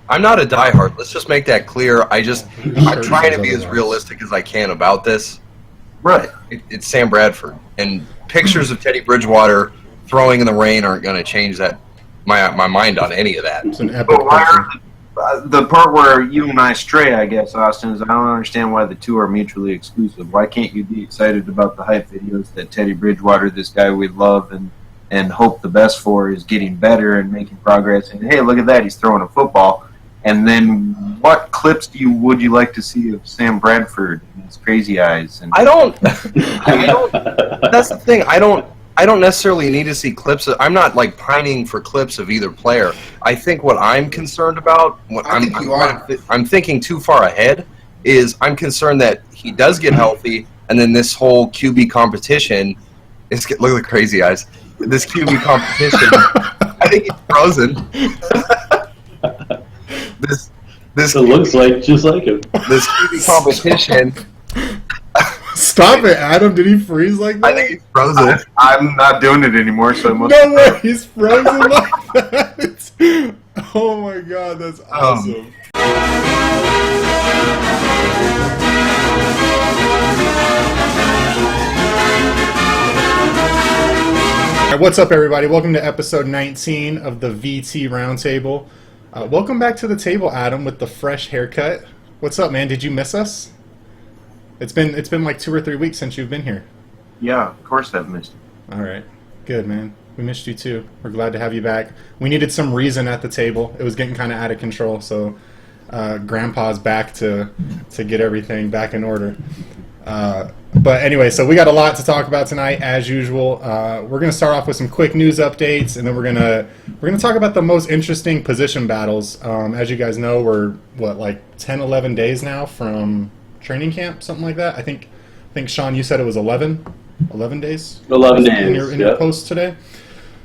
I'm not a diehard. Let's just make that clear. I'm trying to be as realistic as I can about this. Right. It's Sam Bradford, and pictures of Teddy Bridgewater throwing in the rain aren't going to change my mind on any of that. It's an epic But why picture. are the part where you and I stray, I guess, Austin, is I don't understand why the two are mutually exclusive. Why can't you be excited about the hype videos that Teddy Bridgewater, this guy we love and hope the best for, is getting better and making progress? And hey, look at that, he's throwing a football. And then what clips would you like to see of Sam Bradford and his crazy eyes? And I don't. That's the thing. I don't necessarily need to see clips. I'm not like pining for clips of either player. I think what I'm concerned about, I'm thinking too far ahead, is I'm concerned that he does get healthy, and then this whole QB competition look at the crazy eyes. This QB competition, I think he's frozen. This it looks like just like him. This QB competition. Stop it, Adam. Did he freeze like that? I think he's frozen. I'm not doing it anymore, so I must. No way, he's frozen like that. Oh my god, that's awesome. All right, what's up, everybody? Welcome to episode 19 of the VT Roundtable. Welcome back to the table, Adam, with the fresh haircut. What's up, man? Did you miss us? It's been like 2 or 3 weeks since you've been here. Yeah, of course I've missed it. All right. Good, man. We missed you too. We're glad to have you back. We needed some reason at the table. It was getting kind of out of control, so Grandpa's back to get everything back in order. But anyway, so we got a lot to talk about tonight, as usual. We're going to start off with some quick news updates, and then we're gonna talk about the most interesting position battles. As you guys know, we're like 10, 11 days now from training camp, something like that. I think Sean, you said it was 11 days. 11 days in your post today.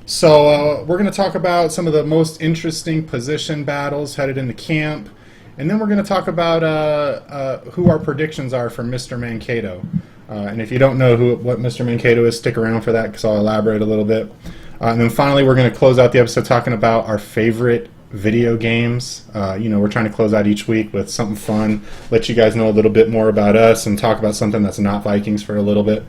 So we're going to talk about some of the most interesting position battles headed into camp, and then we're going to talk about who our predictions are for Mr. Mankato. And if you don't know what Mr. Mankato is, stick around for that because I'll elaborate a little bit. And then finally, we're going to close out the episode talking about our favorite video games. We're trying to close out each week with something fun, let you guys know a little bit more about us, and talk about something that's not Vikings for a little bit.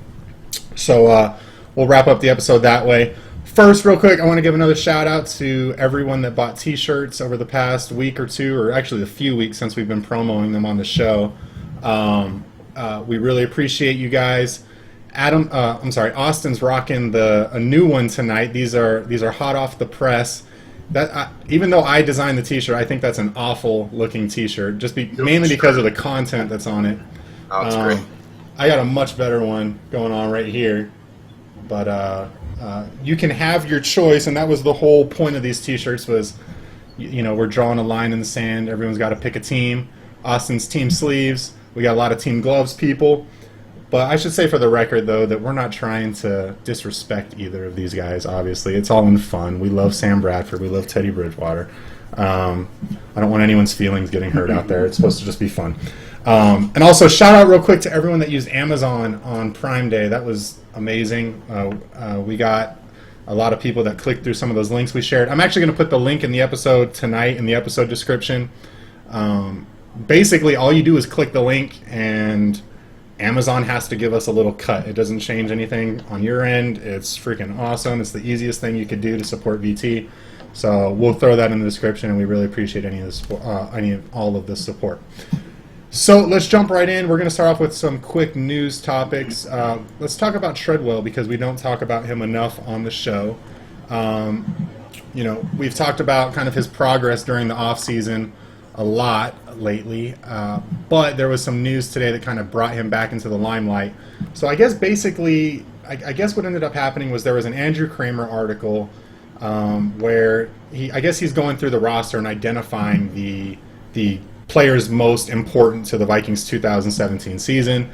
So we'll wrap up the episode that way. First, real quick, I want to give another shout out to everyone that bought t-shirts over the past week or two, or actually a few weeks since we've been promoting them on the show. We really appreciate you guys. Austin's rocking a new one tonight. These are hot off the press. Even though I designed the t-shirt, I think that's an awful looking t-shirt, mainly because of the content that's on it. Oh, it's great. I got a much better one going on right here, but you can have your choice, and that was the whole point of these t-shirts was, we're drawing a line in the sand. Everyone's got to pick a team. Austin's Team Sleeves. We got a lot of TeamGloves people. But I should say for the record, though, that we're not trying to disrespect either of these guys, obviously. It's all in fun. We love Sam Bradford. We love Teddy Bridgewater. I don't want anyone's feelings getting hurt out there. It's supposed to just be fun. And also, shout out real quick to everyone that used Amazon on Prime Day. That was amazing. We got a lot of people that clicked through some of those links we shared. I'm actually going to put the link in the episode tonight in the episode description. Basically, all you do is click the link, and Amazon has to give us a little cut. It doesn't change anything on your end. It's freaking awesome. It's the easiest thing you could do to support VT. So we'll throw that in the description, and we really appreciate all of this support. So let's jump right in. We're going to start off with some quick news topics. Let's talk about Treadwell because we don't talk about him enough on the show. We've talked about kind of his progress during the offseason a lot lately, but there was some news today that kind of brought him back into the limelight. So I guess basically, I guess what ended up happening was there was an Andrew Kramer article where he's going through the roster and identifying the players most important to the Vikings 2017 season.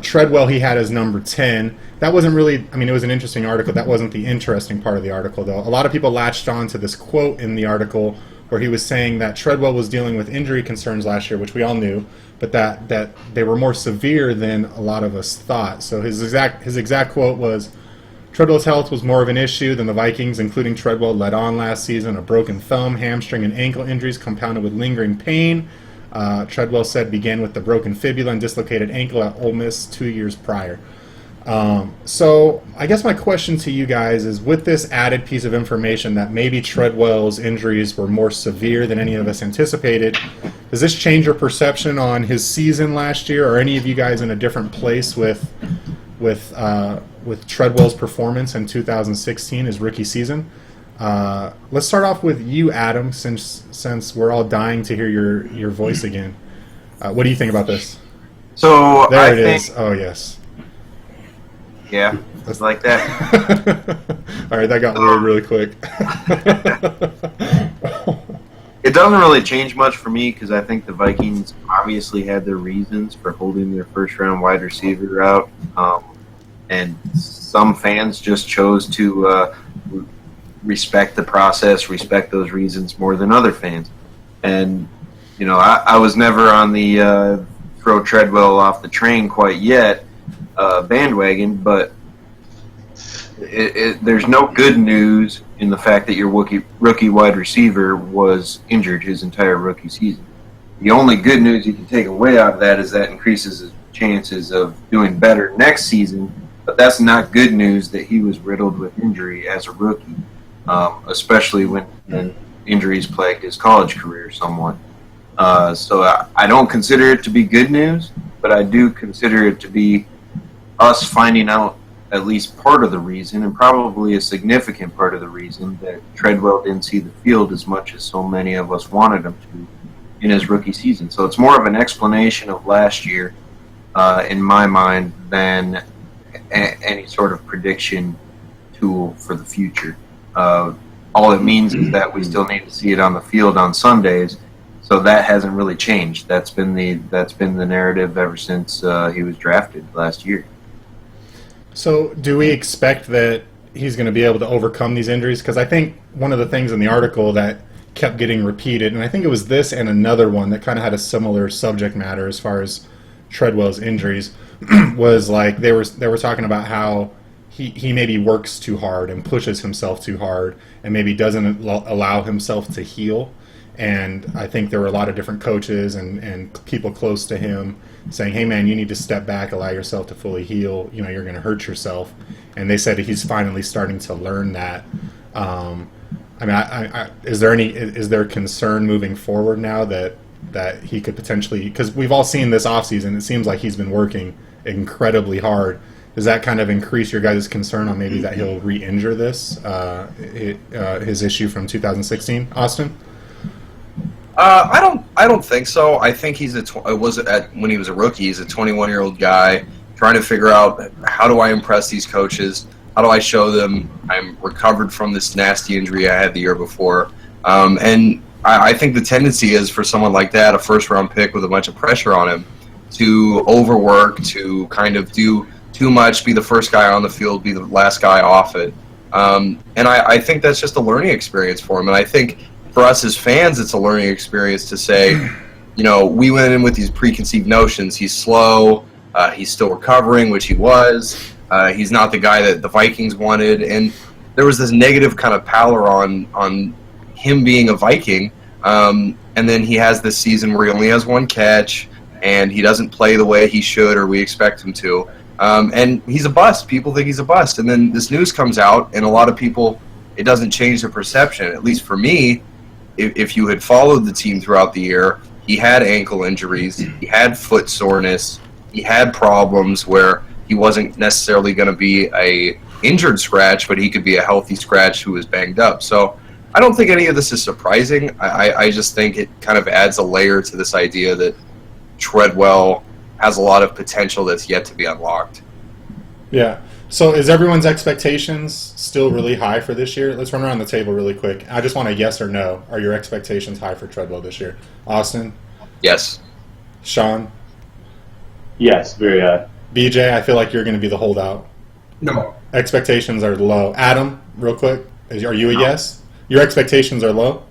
Treadwell he had as number 10. That wasn't really, it was an interesting article. That wasn't the interesting part of the article, though. A lot of people latched on to this quote in the article where he was saying that Treadwell was dealing with injury concerns last year, which we all knew, but that they were more severe than a lot of us thought. So his exact quote was, Treadwell's health was more of an issue than the Vikings, including Treadwell led on last season, a broken thumb, hamstring, and ankle injuries compounded with lingering pain. Treadwell said began with the broken fibula and dislocated ankle at Ole Miss 2 years prior. So I guess my question to you guys is, with this added piece of information that maybe Treadwell's injuries were more severe than any of us anticipated, does this change your perception on his season last year? Or any of you guys in a different place with Treadwell's performance in 2016, his rookie season? Let's start off with you, Adam, since we're all dying to hear your voice again. What do you think about this? So there it is. Oh, yes. Yeah, it's like that. All right, that got weird really quick. It doesn't really change much for me because I think the Vikings obviously had their reasons for holding their first-round wide receiver out, and some fans just chose to respect the process, respect those reasons more than other fans. And, you know, I was never on the throw Treadwell off the train quite yet bandwagon, but there's no good news in the fact that your rookie wide receiver was injured his entire rookie season. The only good news you can take away out of that is that increases his chances of doing better next season, but that's not good news that he was riddled with injury as a rookie, especially when injuries plagued his college career somewhat. So I don't consider it to be good news, but I do consider it to be us finding out at least part of the reason, and probably a significant part of the reason, that Treadwell didn't see the field as much as so many of us wanted him to in his rookie season. So it's more of an explanation of last year, in my mind, than any sort of prediction tool for the future. All it means is that we still need to see it on the field on Sundays, so that hasn't really changed. That's been the narrative ever since he was drafted last year. So do we expect that he's going to be able to overcome these injuries? Because I think one of the things in the article that kept getting repeated, and I think it was this and another one that kind of had a similar subject matter as far as Treadwell's injuries, was like they were talking about how he maybe works too hard and pushes himself too hard and maybe doesn't allow himself to heal. And I think there were a lot of different coaches and people close to him saying, hey, man, you need to step back, allow yourself to fully heal. You know, you're going to hurt yourself. And they said he's finally starting to learn that. I mean, is there concern moving forward now that he could potentially – because we've all seen this offseason, it seems like he's been working incredibly hard. Does that kind of increase your guys' concern on maybe that he'll re-injure this, his issue from 2016? Austin? I don't think so. I think when he was a rookie, he's a 21-year-old guy trying to figure out, how do I impress these coaches? How do I show them I'm recovered from this nasty injury I had the year before? And I think the tendency is for someone like that, a first-round pick with a bunch of pressure on him, to overwork, to kind of do too much, be the first guy on the field, be the last guy off it. And I think that's just a learning experience for him. And I think for us as fans, it's a learning experience to say, you know, we went in with these preconceived notions. He's slow. He's still recovering, which he was. He's not the guy that the Vikings wanted. And there was this negative kind of pallor on him being a Viking. And then he has this season where he only has one catch, and he doesn't play the way he should or we expect him to. And he's a bust. People think he's a bust. And then this news comes out, and a lot of people, it doesn't change the perception. At least for me, if you had followed the team throughout the year, he had ankle injuries, he had foot soreness, he had problems where he wasn't necessarily going to be a injured scratch, but he could be a healthy scratch who was banged up. So I don't think any of this is surprising. I just think it kind of adds a layer to this idea that Treadwell has a lot of potential that's yet to be unlocked. Yeah. So is everyone's expectations still really high for this year? Let's run around the table really quick. I just want a yes or no. Are your expectations high for Treadwell this year? Austin? Yes. Sean? Yes, very high. BJ, I feel like you're going to be the holdout. No. Expectations are low. Adam, real quick, are you a yes? Your expectations are low?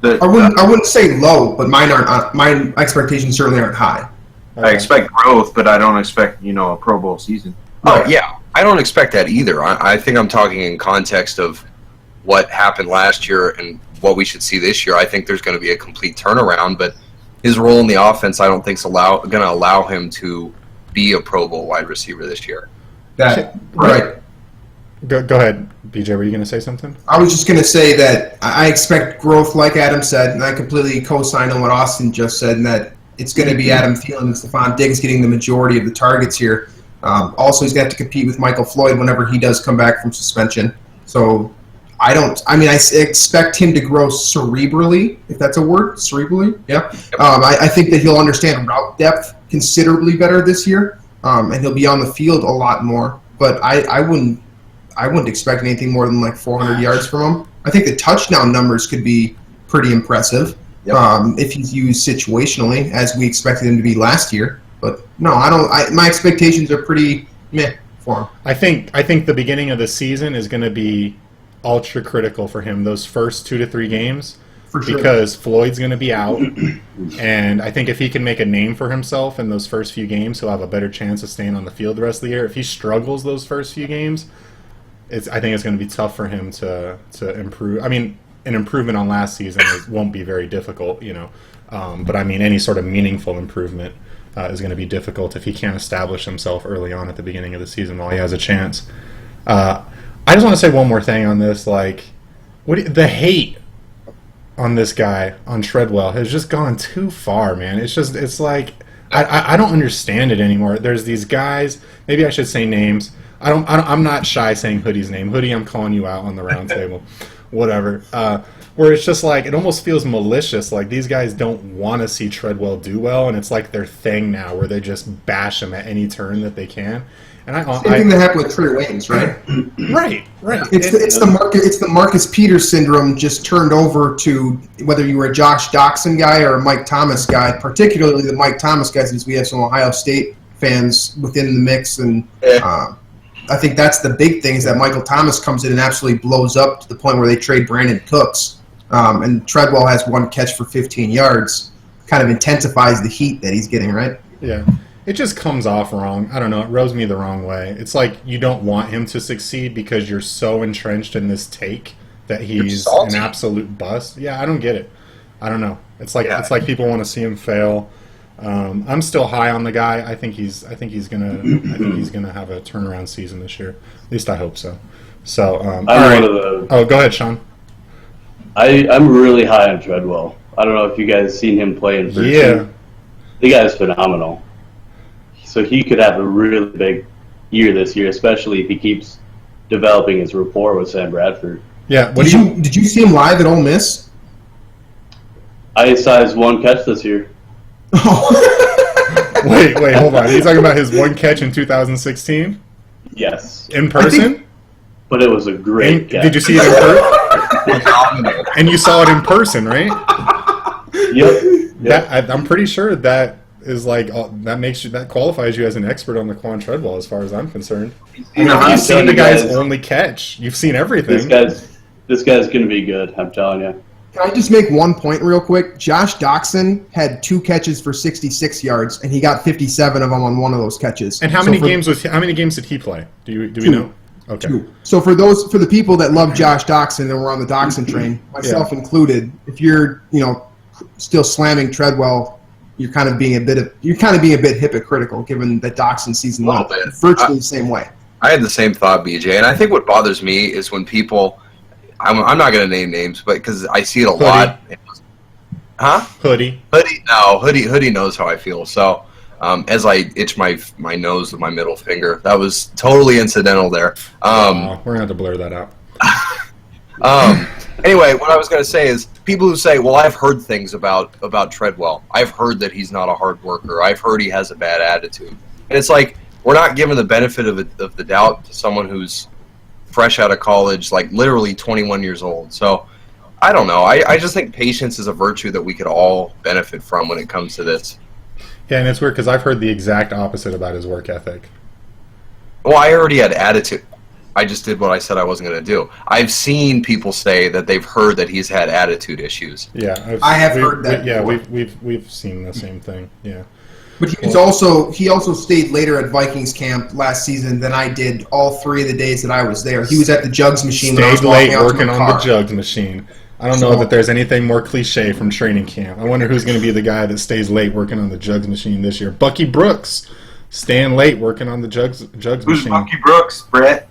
I wouldn't say low, but mine aren't. My expectations certainly aren't high. Okay. I expect growth, but I don't expect, a Pro Bowl season. Oh, yeah. I don't expect that either. I think I'm talking in context of what happened last year and what we should see this year. I think there's going to be a complete turnaround, but his role in the offense, I don't think is going to allow him to be a Pro Bowl wide receiver this year. Right. Go ahead, BJ. Were you going to say something? I was just going to say that I expect growth, like Adam said, and I completely co-sign on what Austin just said, and that it's going to be Adam Thielen and Stephon Diggs getting the majority of the targets here. Also, he's got to compete with Michael Floyd whenever he does come back from suspension. So I expect him to grow cerebrally, if that's a word, cerebrally. Yeah. I think that he'll understand route depth considerably better this year, and he'll be on the field a lot more. But I wouldn't expect anything more than like 400 yards from him. I think the touchdown numbers could be pretty impressive if he's used situationally, as we expected him to be last year. But no, I don't. My expectations are pretty meh for him. I think the beginning of the season is going to be ultra critical for him. Those first 2 to 3 games, For sure. because Floyd's going to be out, and I think if he can make a name for himself in those first few games, he'll have a better chance of staying on the field the rest of the year. If he struggles those first few games, I think it's going to be tough for him to improve. I mean, an improvement on last season won't be very difficult, but I mean, any sort of meaningful improvement is going to be difficult if he can't establish himself early on at the beginning of the season while he has a chance. I just want to say one more thing on this. Like, the hate on this guy, on Treadwell, has just gone too far, man. It's like, I don't understand it anymore. There's these guys, maybe I should say names. I'm not shy saying Hoodie's name. Hoodie, I'm calling you out on the round table. Whatever. Where it's just like, it almost feels malicious. Like, these guys don't want to see Treadwell do well, and it's like their thing now, where they just bash him at any turn that they can. And Same thing that happened with Trey Waynes, right? Right. It's the Marcus Peters syndrome just turned over to whether you were a Josh Doxson guy or a Mike Thomas guy, particularly the Mike Thomas guy, since we have some Ohio State fans within the mix. And I think that's the big thing, is that Michael Thomas comes in and absolutely blows up to the point where they trade Brandon Cooks. And Treadwell has 1 catch for 15 yards. Kind of intensifies the heat that he's getting, right? Yeah. It just comes off wrong. I don't know. It rubs me the wrong way. It's like you don't want him to succeed because you're so entrenched in this take that he's an absolute bust. Yeah, I don't get it. I don't know. It's like people want to see him fail. I'm still high on the guy. I think he's gonna have a turnaround season this year. At least I hope so. So I'm one of the. Oh, go ahead, Sean. I'm really high on Treadwell. I don't know if you guys seen him play in person. Yeah, the guy's phenomenal. So he could have a really big year this year, especially if he keeps developing his rapport with Sam Bradford. Yeah. Did you see him live at Ole Miss? I saw his 1 catch this year. Wait, hold on. Are you talking about his 1 catch in 2016? Yes. In person? But it was a great catch. Did you see it in person? And you saw it in person, right? Yep. I'm pretty sure that is like that qualifies you as an expert on Laquon Treadwell, as far as I'm concerned. You've seen the guy's only catch. You've seen everything. This guy's going to be good. I'm telling you. Can I just make one point real quick? Josh Doxson had 2 catches for 66 yards, and he got 57 of them on 1 of those catches. And how many games did he play? Do we know? Okay. 2. So for the people that love Josh Doxson and were on the Doxson train, myself included, if you're still slamming Treadwell, you're kind of being a bit hypocritical, given that Doxson season went virtually the same way. I had the same thought, BJ, and I think what bothers me is when people. I'm not going to name names, but because I see it a lot. Huh? Hoodie. No, Hoodie knows how I feel. So as I itch my nose with my middle finger, that was totally incidental there. We're going to have to blur that out. Anyway, what I was going to say is people who say, well, I've heard things about Treadwell. I've heard that he's not a hard worker. I've heard he has a bad attitude. And it's like we're not giving the benefit of the doubt to someone who's fresh out of college, like literally 21 years old. So I don't know. I just think patience is a virtue that we could all benefit from when it comes to this. Yeah, and it's weird because I've heard the exact opposite about his work ethic. Well, I already had attitude. I just did what I said I wasn't going to do. I've seen people say that they've heard that he's had attitude issues. Yeah, I have heard that. Yeah, we've seen the same thing. Yeah. But he also stayed later at Vikings camp last season than I did all 3 of the days that I was there. He was at the jugs machine. When I was Stayed walking late out to working my on car. the jugs machine. I don't know that there's anything more cliche from training camp. I wonder who's going to be the guy that stays late working on the jugs machine this year. Bucky Brooks, staying late working on the jugs Who's machine. Bucky Brooks, Brett?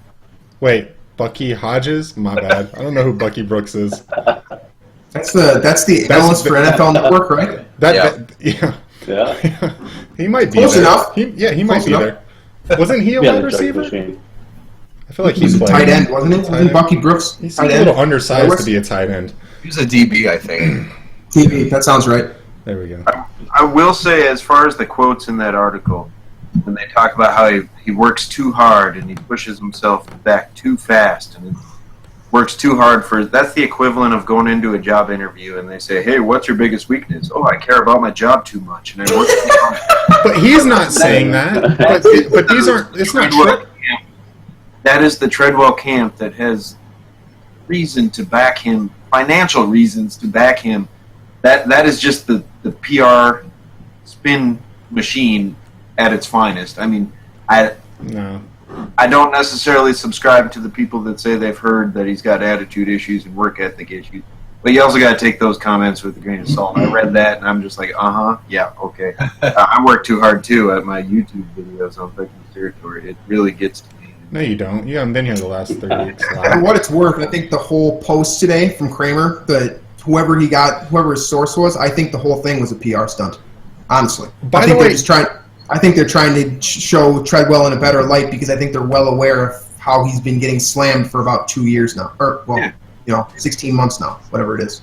Wait, Bucky Hodges? My bad. I don't know who Bucky Brooks is. That's the analyst for NFL Network, right? Yeah. He might be Close there. enough. He might Close be enough. there. Wasn't he a Yeah, wide the jug receiver? machine. I feel like He was he's a tight end, wasn't it? Wasn't Bucky Brooks He seems tight a end? little undersized Warwas? to be a tight end. He was a DB, I think. TV, that sounds right. There we go. I will say, as far as the quotes in that article, when they talk about how he works too hard and he pushes himself back too fast and works too hard that's the equivalent of going into a job interview and they say, hey, what's your biggest weakness? Oh, I care about my job too much and I work too hard. But he's not saying that. But these aren't. It's not true. That is the Treadwell camp that has reason to back him, financial reasons to back him. That is just the PR spin machine at its finest. I mean, I don't necessarily subscribe to the people that say they've heard that he's got attitude issues and work ethic issues. But you also got to take those comments with a grain of salt. I read that and I'm just like, yeah, okay. I work too hard too at my YouTube videos on Vikings territory. It really gets to me. No, you don't. You haven't been here the last 3 weeks. For what it's worth, I think the whole post today from Kramer, that whoever his source was, I think the whole thing was a PR stunt. Honestly, By the way, I think they're trying to show Treadwell in a better light because I think they're well aware of how he's been getting slammed for about 2 years now, 16 months now, whatever it is.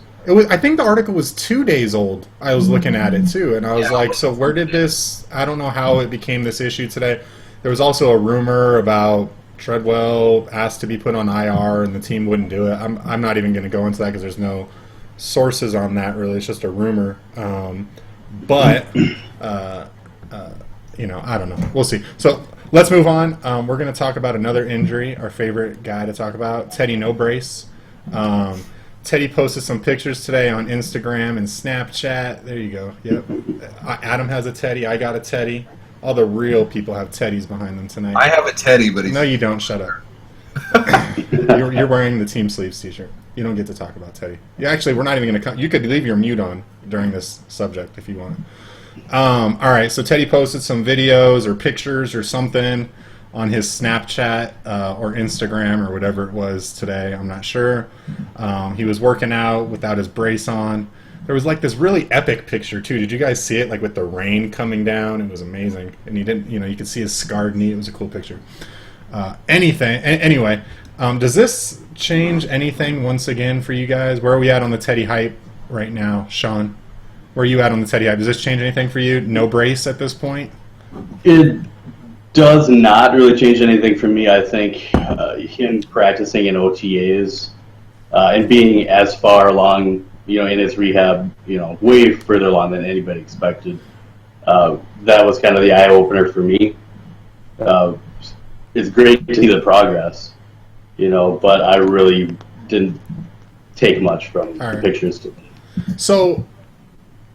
I think the article was 2 days old. I was looking at it too, and I was like, so where did this? I don't know how it became this issue today. There was also a rumor about Treadwell asked to be put on IR, and the team wouldn't do it. I'm not even going to go into that because there's no sources on that. Really, it's just a rumor. But I don't know. We'll see. So let's move on. We're going to talk about another injury. Our favorite guy to talk about, Teddy No Brace. Teddy posted some pictures today on Instagram and Snapchat. There you go. Yep. Adam has a Teddy. I got a Teddy. All the real people have Teddies behind them tonight. I have a Teddy, but he's... No, you don't. Shut up. You're wearing the Team Sleeves t-shirt. You don't get to talk about Teddy. Yeah, actually, we're not even going to... You could leave your mute on during this subject if you want. All right, so Teddy posted some videos or pictures or something on his Snapchat or Instagram or whatever it was today. I'm not sure. He was working out without his brace on. There was like this really epic picture too. Did you guys see it? Like with the rain coming down, it was amazing. And he didn't, you could see his scarred knee. It was a cool picture. Anyway, does this change anything once again for you guys? Where are we at on the Teddy hype right now, Sean? Where are you at on the Teddy hype? Does this change anything for you? No brace at this point? It does not really change anything for me. I think him practicing in OTAs and being as far along, in his rehab, way further along than anybody expected. That was kind of the eye-opener for me. It's great to see the progress, but I really didn't take much from the pictures. So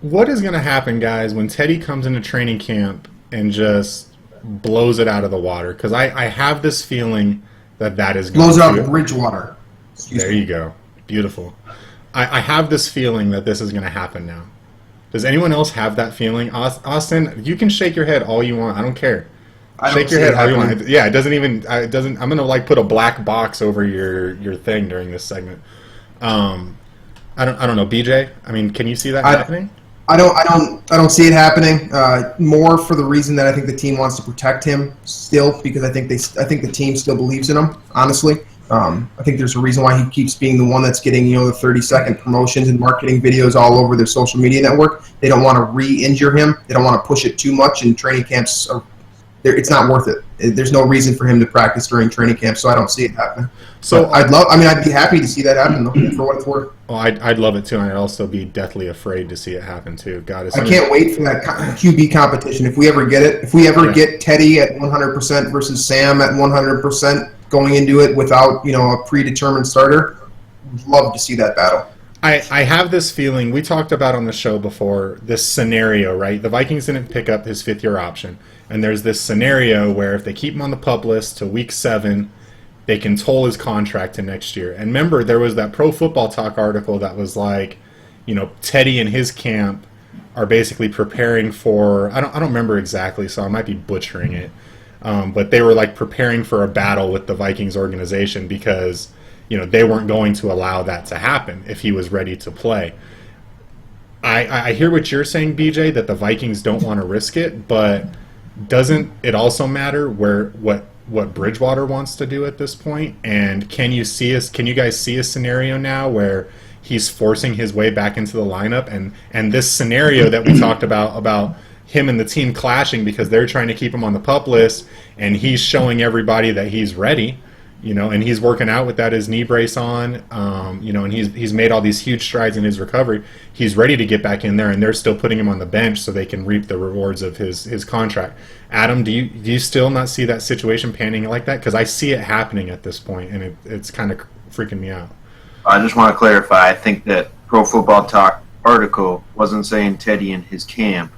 what is going to happen, guys, when Teddy comes into training camp and just blows it out of the water? Because I have this feeling that is going blows to... out of Bridgewater. There you go. Beautiful. I have this feeling that this is going to happen now. Does anyone else have that feeling? Austin, you can shake your head all you want. I don't care. Shake your head all you want. Yeah, it doesn't even... I'm going to put a black box over your thing during this segment. I don't know. BJ, can you see that happening? I don't see it happening. More for the reason that I think the team wants to protect him still, because I think the team still believes in him. Honestly, I think there's a reason why he keeps being the one that's getting the 30-second promotions and marketing videos all over their social media network. They don't want to re-injure him. They don't want to push it too much. And training camps it's not worth it. There's no reason for him to practice during training camp, so I don't see it happening. So I'd be happy to see that happen, though, for what it's worth. Well, I'd love it too, and I'd also be deathly afraid to see it happen too. God, I can't wait for that QB competition. If we ever get it, get Teddy at 100% versus Sam at 100% going into it without a predetermined starter, I'd love to see that battle. I have this feeling, we talked about on the show before, this scenario, right? The Vikings didn't pick up his fifth-year option. And there's this scenario where if they keep him on the PUP list to week 7, they can toll his contract to next year. And remember, there was that Pro Football Talk article that was like, Teddy and his camp are basically preparing for, I don't remember exactly, so I might be butchering it. But they were like preparing for a battle with the Vikings organization because they weren't going to allow that to happen if he was ready to play. I hear what you're saying, BJ, that the Vikings don't want to risk it, but doesn't it also matter what Bridgewater wants to do at this point? And can you guys see a scenario now where he's forcing his way back into the lineup, and this scenario that we talked about him and the team clashing because they're trying to keep him on the PUP list, and he's showing everybody that he's ready, and he's working out with his knee brace on, and he's made all these huge strides in his recovery. He's ready to get back in there, and they're still putting him on the bench so they can reap the rewards of his contract. Adam, do you still not see that situation panning like that? Because I see it happening at this point, and it's kind of freaking me out. I just want to clarify. I think that Pro Football Talk article wasn't saying Teddy and his camp,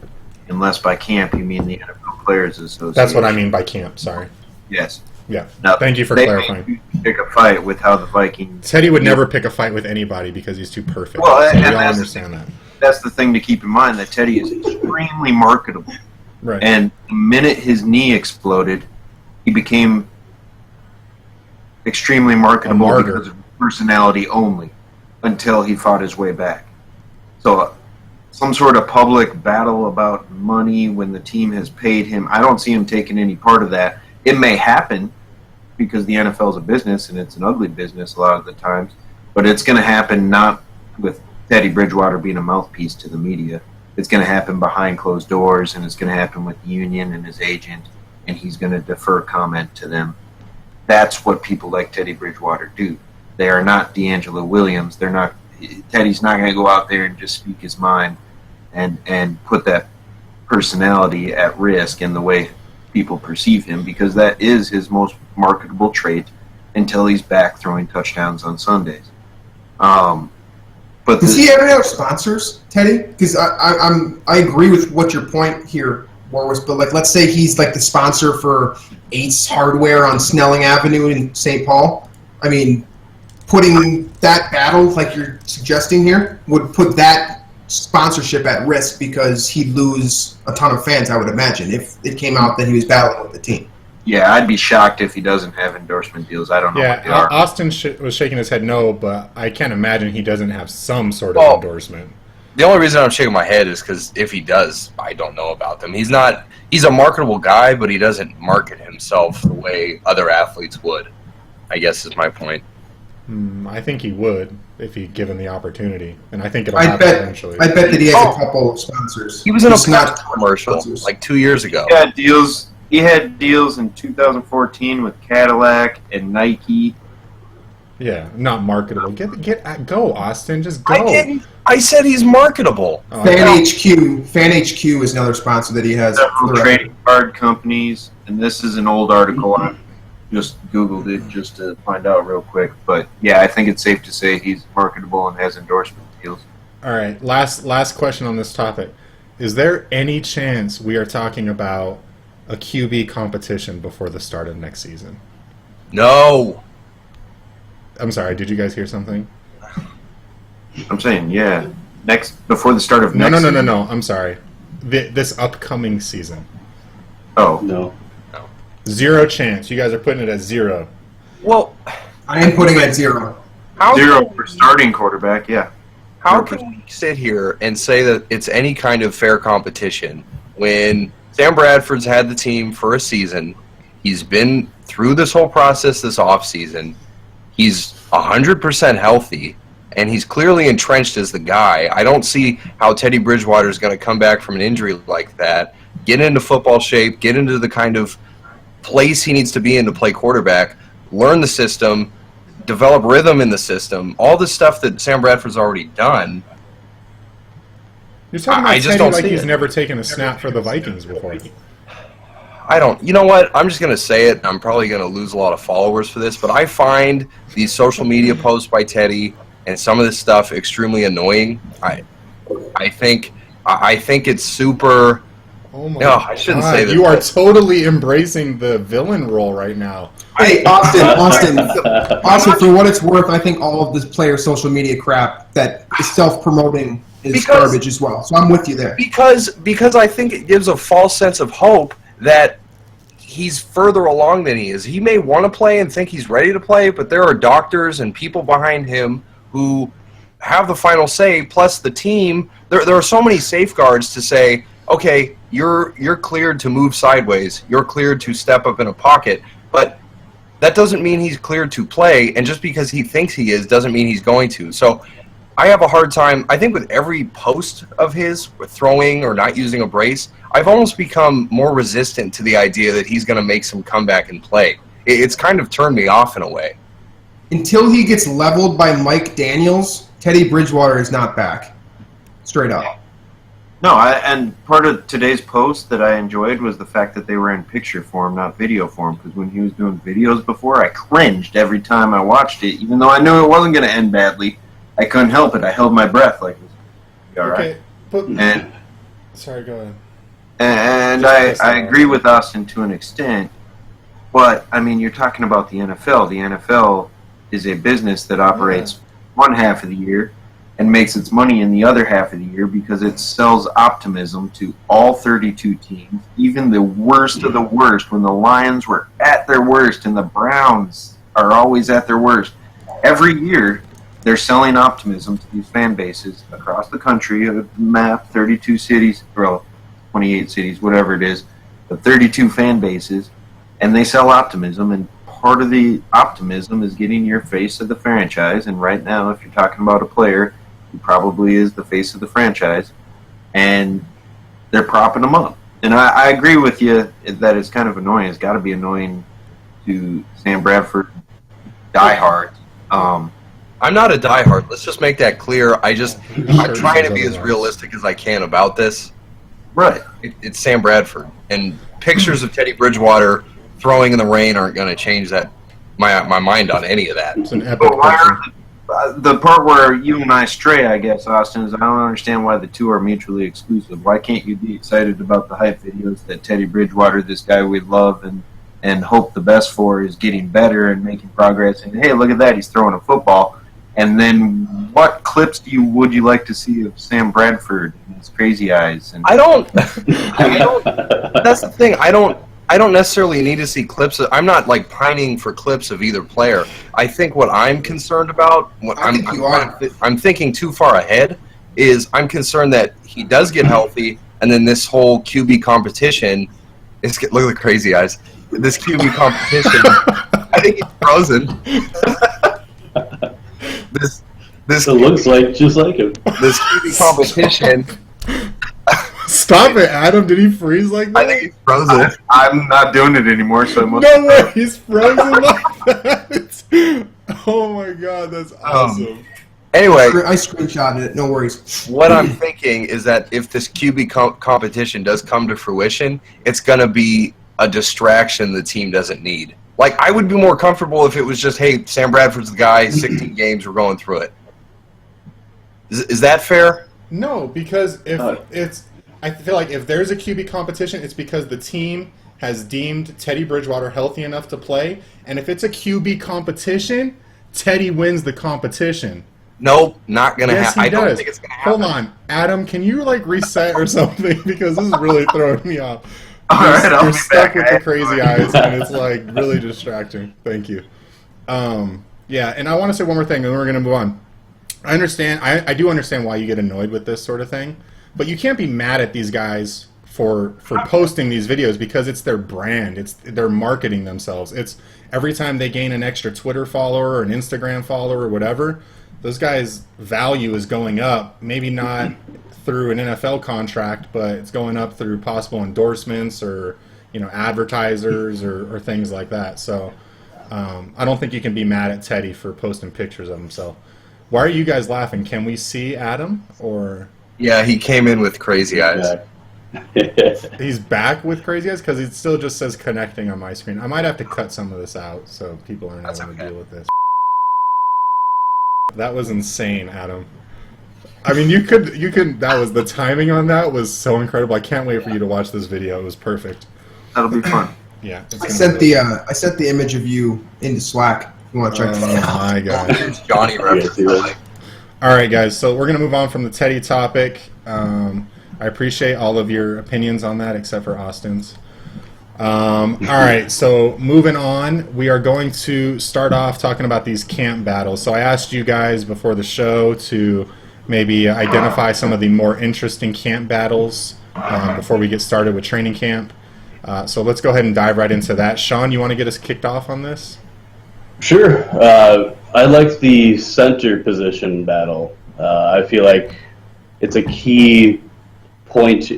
unless by camp you mean the NFL Players Association. That's what I mean by camp. Sorry. Yes. Yeah. Now, thank you for clarifying. Pick a fight with how the Vikings. Teddy would never pick a fight with anybody because he's too perfect. Well, so and we all that's understand that. That's the thing to keep in mind, that Teddy is extremely marketable. Right. And the minute his knee exploded, he became extremely marketable because of personality only until he fought his way back. So some sort of public battle about money when the team has paid him, I don't see him taking any part of that. It may happen because the NFL is a business, and it's an ugly business a lot of the times, but it's going to happen not with Teddy Bridgewater being a mouthpiece to the media. It's going to happen behind closed doors, and it's going to happen with the union and his agent, and he's going to defer comment to them. That's what people like Teddy Bridgewater do. They are not D'Angelo Williams. Teddy's not going to go out there and just speak his mind and put that personality at risk in the way people perceive him, because that is his most marketable trait until he's back throwing touchdowns on Sundays. But does he ever have sponsors, Teddy? Because I agree with what your point here, Warwas, but let's say he's like the sponsor for Ace Hardware on Snelling Avenue in St. Paul. I mean, putting that battle, like you're suggesting here, would put that sponsorship at risk because he'd lose a ton of fans, I would imagine, if it came out that he was battling with the team. Yeah, I'd be shocked if he doesn't have endorsement deals. I don't know what they are. Austin was shaking his head no, but I can't imagine he doesn't have some sort of endorsement. The only reason I'm shaking my head is because if he does, I don't know about them. He's a marketable guy, but he doesn't market himself the way other athletes would, I guess is my point. I think he would if he given the opportunity, and I think it'll happen eventually. I bet that he has a couple of sponsors. He was in a commercial like 2 years ago. He had deals in 2014 with Cadillac and Nike. Yeah, not marketable. Go, Austin. Just go. I said he's marketable. Fan HQ is another sponsor that he has. Several trading card companies, and this is an old article. I just Googled it just to find out real quick. But yeah, I think it's safe to say he's marketable and has endorsement deals. All right, last question on this topic. Is there any chance we are talking about a QB competition before the start of next season? No. I'm sorry, did you guys hear something? I'm saying, yeah. Before the start of next season? No. I'm sorry. This upcoming season. Oh. No. Zero chance. You guys are putting it at 0. Well, I am putting it at 0. 0 for starting quarterback, yeah. How can we sit here and say that it's any kind of fair competition when Sam Bradford's had the team for a season? He's been through this whole process this offseason. He's 100% healthy, and he's clearly entrenched as the guy. I don't see how Teddy Bridgewater is going to come back from an injury like that, get into football shape, get into the kind of place he needs to be in to play quarterback, learn the system, develop rhythm in the system, all the stuff that Sam Bradford's already done. You're talking about just Teddy don't like see he's it. never taken a snap for the Vikings before. You know what? I'm just going to say it. I'm probably going to lose a lot of followers for this, but I find these social media posts by Teddy and some of this stuff extremely annoying. I think it's super. Oh my No, I shouldn't God, say that. you are totally embracing the villain role right now. Hey, Austin, for what it's worth, I think all of this player social media crap that is self-promoting is garbage as well. So I'm with you there. Because I think it gives a false sense of hope that he's further along than he is. He may want to play and think he's ready to play, but there are doctors and people behind him who have the final say, plus the team. There are so many safeguards to say, okay, you're cleared to move sideways. You're cleared to step up in a pocket. But that doesn't mean he's cleared to play, and just because he thinks he is doesn't mean he's going to. So I have a hard time, I think, with every post of his, with throwing or not using a brace, I've almost become more resistant to the idea that he's going to make some comeback and play. It's kind of turned me off in a way. Until he gets leveled by Mike Daniels, Teddy Bridgewater is not back. Straight up. No, and part of today's post that I enjoyed was the fact that they were in picture form, not video form, because when he was doing videos before, I cringed every time I watched it, even though I knew it wasn't going to end badly. I couldn't help it. I held my breath like, all right. Okay, sorry, go ahead. And I agree with Austin to an extent, but, I mean, you're talking about the NFL. The NFL is a business that operates one half of the year and makes its money in the other half of the year because it sells optimism to all 32 teams, even the worst of the worst, when the Lions were at their worst and the Browns are always at their worst. Every year, they're selling optimism to these fan bases across the country, a map, 32 cities, or 28 cities, whatever it is, but 32 fan bases, and they sell optimism, and part of the optimism is getting your face of the franchise, and right now, if you're talking about a player, he probably is the face of the franchise, and they're propping him up. And I agree with you that it's kind of annoying. It's got to be annoying to Sam Bradford diehard. I'm not a diehard. Let's just make that clear. I'm trying to be as realistic as I can about this. Right. It's Sam Bradford, and pictures of Teddy Bridgewater throwing in the rain aren't going to change that my mind on any of that. It's an epic But why picture. the part where you and I stray, I guess, Austin, is I don't understand why the two are mutually exclusive. Why can't you be excited about the hype videos that Teddy Bridgewater, this guy we love and hope the best for, is getting better and making progress, and hey, look at that, he's throwing a football. And then what clips would you like to see of Sam Bradford and his crazy eyes? And I don't. That's the thing. I don't necessarily need to see clips. I'm not like pining for clips of either player. I think what I'm concerned about, I'm thinking too far ahead, is I'm concerned that he does get healthy, and then this whole QB competition is. Look at the crazy eyes. This QB competition. I think he's frozen. This it looks like just like him. This QB competition. Stop it, Adam. Did he freeze like that? I think he's frozen. I'm not doing it anymore, so I must. No way, he's frozen like that. Oh my god, that's awesome. Anyway, I screenshotted it. No worries. what I'm thinking is that if this QB competition does come to fruition, it's going to be a distraction the team doesn't need. Like, I would be more comfortable if it was just, hey, Sam Bradford's the guy, 16 games, we're going through it. Is that fair? No, because I feel like if there's a QB competition, it's because the team has deemed Teddy Bridgewater healthy enough to play, and if it's a QB competition, Teddy wins the competition. Nope, not going to Yes, happen. he I don't does. think it's going to happen. Hold on, Adam, can you like reset or something? Because this is really throwing me off. All right, I'll You're be stuck back. with the crazy eyes, and it's like really distracting. Thank you. Yeah, and I want to say one more thing, and then we're going to move on. I understand. I do understand why you get annoyed with this sort of thing, but you can't be mad at these guys for posting these videos because it's their brand. They're marketing themselves. It's every time they gain an extra Twitter follower or an Instagram follower or whatever, those guys' value is going up. Maybe not through an NFL contract, but it's going up through possible endorsements or advertisers or things like that. So I don't think you can be mad at Teddy for posting pictures of himself. Why are you guys laughing? Can we see Adam or? Yeah, he came in with crazy eyes. He's back with crazy eyes because it still just says connecting on my screen. I might have to cut some of this out so people aren't having to deal with this. That was insane, Adam. I mean, you could. That was the timing on that was so incredible. I can't wait for you to watch this video. It was perfect. That'll be fun. Yeah. I sent the image of you into Slack. If you want to check it out? Oh my god. Johnny reference. All right, guys. So we're gonna move on from the Teddy topic. I appreciate all of your opinions on that, except for Austin's. All right, so moving on, we are going to start off talking about these camp battles. So I asked you guys before the show to maybe identify some of the more interesting camp battles before we get started with training camp. So let's go ahead and dive right into that. Sean, you want to get us kicked off on this? Sure. I like the center position battle. I feel like it's a key point.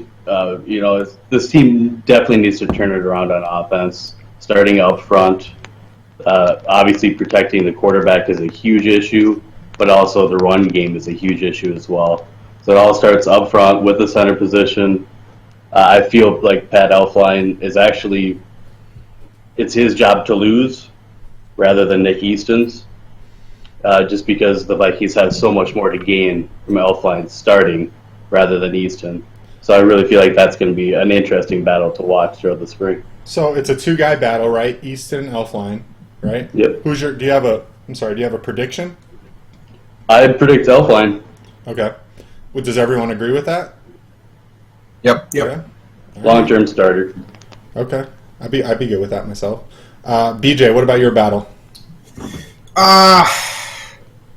This team definitely needs to turn it around on offense, starting up front. Obviously, protecting the quarterback is a huge issue, but also the run game is a huge issue as well. So it all starts up front with the center position. I feel like Pat Elflein is actually, it's his job to lose rather than Nick Easton's, just because the Vikings have so much more to gain from Elflein starting rather than Easton. So I really feel like that's going to be an interesting battle to watch throughout the spring. So it's a two-guy battle, right? Easton and Elflein, right? Yep. Do you have a prediction? I predict Elflein. Okay. Well, does everyone agree with that? Yep. Yeah. Long-term starter. Okay. I'd be good with that myself. BJ, what about your battle?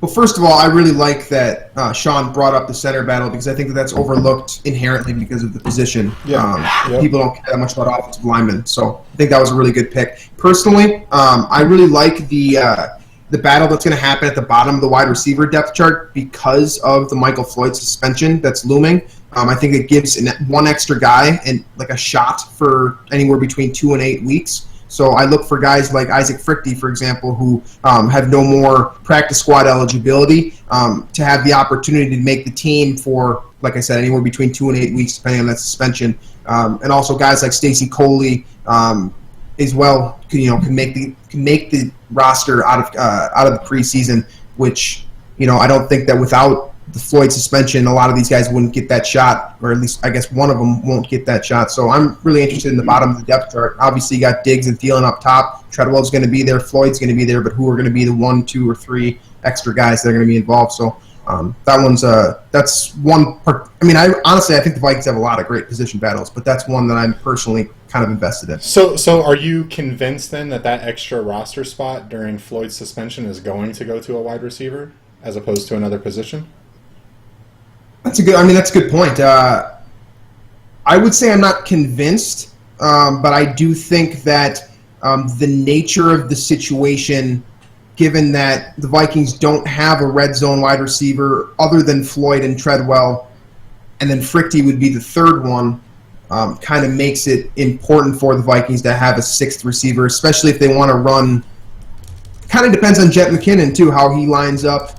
Well, first of all, I really like that Sean brought up the center battle because I think that's overlooked inherently because of the position. Yep. People don't care that much about offensive linemen, so I think that was a really good pick. Personally, I really like the battle that's going to happen at the bottom of the wide receiver depth chart because of the Michael Floyd suspension that's looming. I think it gives one extra guy and like a shot for anywhere between 2 and 8 weeks. So I look for guys like Isaac Frichte, for example, who have no more practice squad eligibility to have the opportunity to make the team for, like I said, anywhere between 2 and 8 weeks, depending on that suspension. And also guys like Stacey Coley as well, can make the roster out of the preseason, which I don't think that without the Floyd suspension, a lot of these guys wouldn't get that shot, or at least I guess one of them won't get that shot. So I'm really interested in the bottom of the depth chart. Obviously, you got Diggs and Thielen up top. Treadwell's going to be there. Floyd's going to be there. But who are going to be the 1, 2, or 3 extra guys that are going to be involved? So that's one part. I mean, I think the Vikings have a lot of great position battles, but that's one that I'm personally kind of invested in. So are you convinced then that extra roster spot during Floyd's suspension is going to go to a wide receiver as opposed to another position? That's a good point. I would say I'm not convinced, but I do think that the nature of the situation, given that the Vikings don't have a red zone wide receiver other than Floyd and Treadwell, and then Frichte would be the third one, kind of makes it important for the Vikings to have a sixth receiver, especially if they want to run. Kind of depends on Jet McKinnon, too, how he lines up.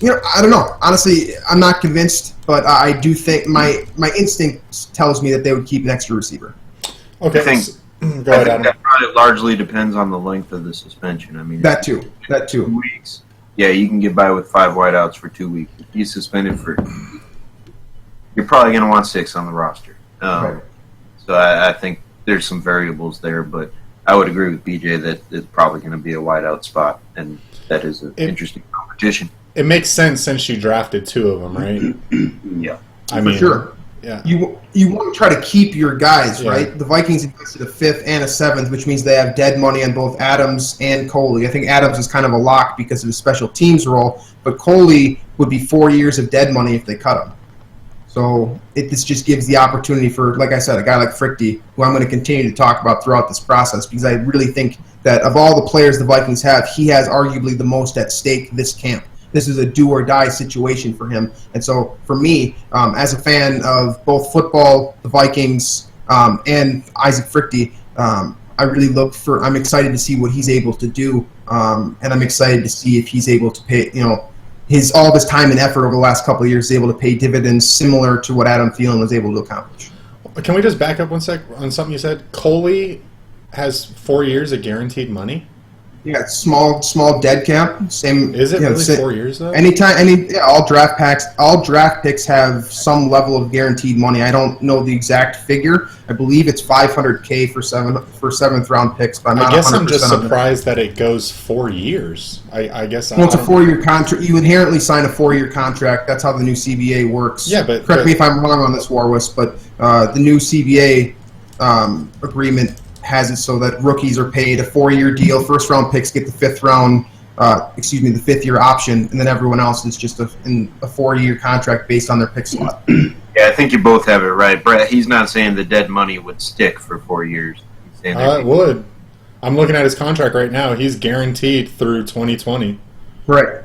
I don't know. Honestly, I'm not convinced, but I do think my instinct tells me that they would keep an extra receiver. Okay. I think that probably largely depends on the length of the suspension. I mean, that too. 2 weeks. Yeah, you can get by with 5 wideouts for 2 weeks. If you suspended you're probably going to want 6 on the roster. Right. So I think there's some variables there, but I would agree with BJ that it's probably going to be a wideout spot, and that is an interesting competition. It makes sense since you drafted 2 of them, right? Yeah. For sure. Yeah. You want to try to keep your guys, Yeah. right? The Vikings invested a 5th and a 7th, which means they have dead money on both Adams and Coley. I think Adams is kind of a lock because of his special teams role, but Coley would be 4 years of dead money if they cut him. So this just gives the opportunity for, like I said, a guy like Frichte, who I'm going to continue to talk about throughout this process, because I really think that of all the players the Vikings have, he has arguably the most at stake this camp. This is a do-or-die situation for him. And so for me, as a fan of both football, the Vikings, and Isaac Frichte, I'm excited to see what he's able to do, and I'm excited to see if he's able to pay, all of his time and effort over the last couple of years is able to pay dividends similar to what Adam Thielen was able to accomplish. Can we just back up 1 sec on something you said? Coley has 4 years of guaranteed money? Yeah, it's small dead cap. Same. Is it really 4 years though? All draft picks have some level of guaranteed money. I don't know the exact figure. I believe it's $500K for seventh round picks. But I guess I'm just surprised that it goes 4 years. I guess. Well, it's a 4-year contract. You inherently sign a 4-year contract. That's how the new CBA works. Yeah, but correct me if I'm wrong on this, Warwas, but the new CBA agreement has it so that rookies are paid a 4-year deal. First round picks get the the 5th year option, and then everyone else is just a 4-year contract based on their pick slot. Yeah, I think you both have it right. Brett, he's not saying the dead money would stick for 4 years. He's saying it would. I'm looking at his contract right now. He's guaranteed through 2020. Right.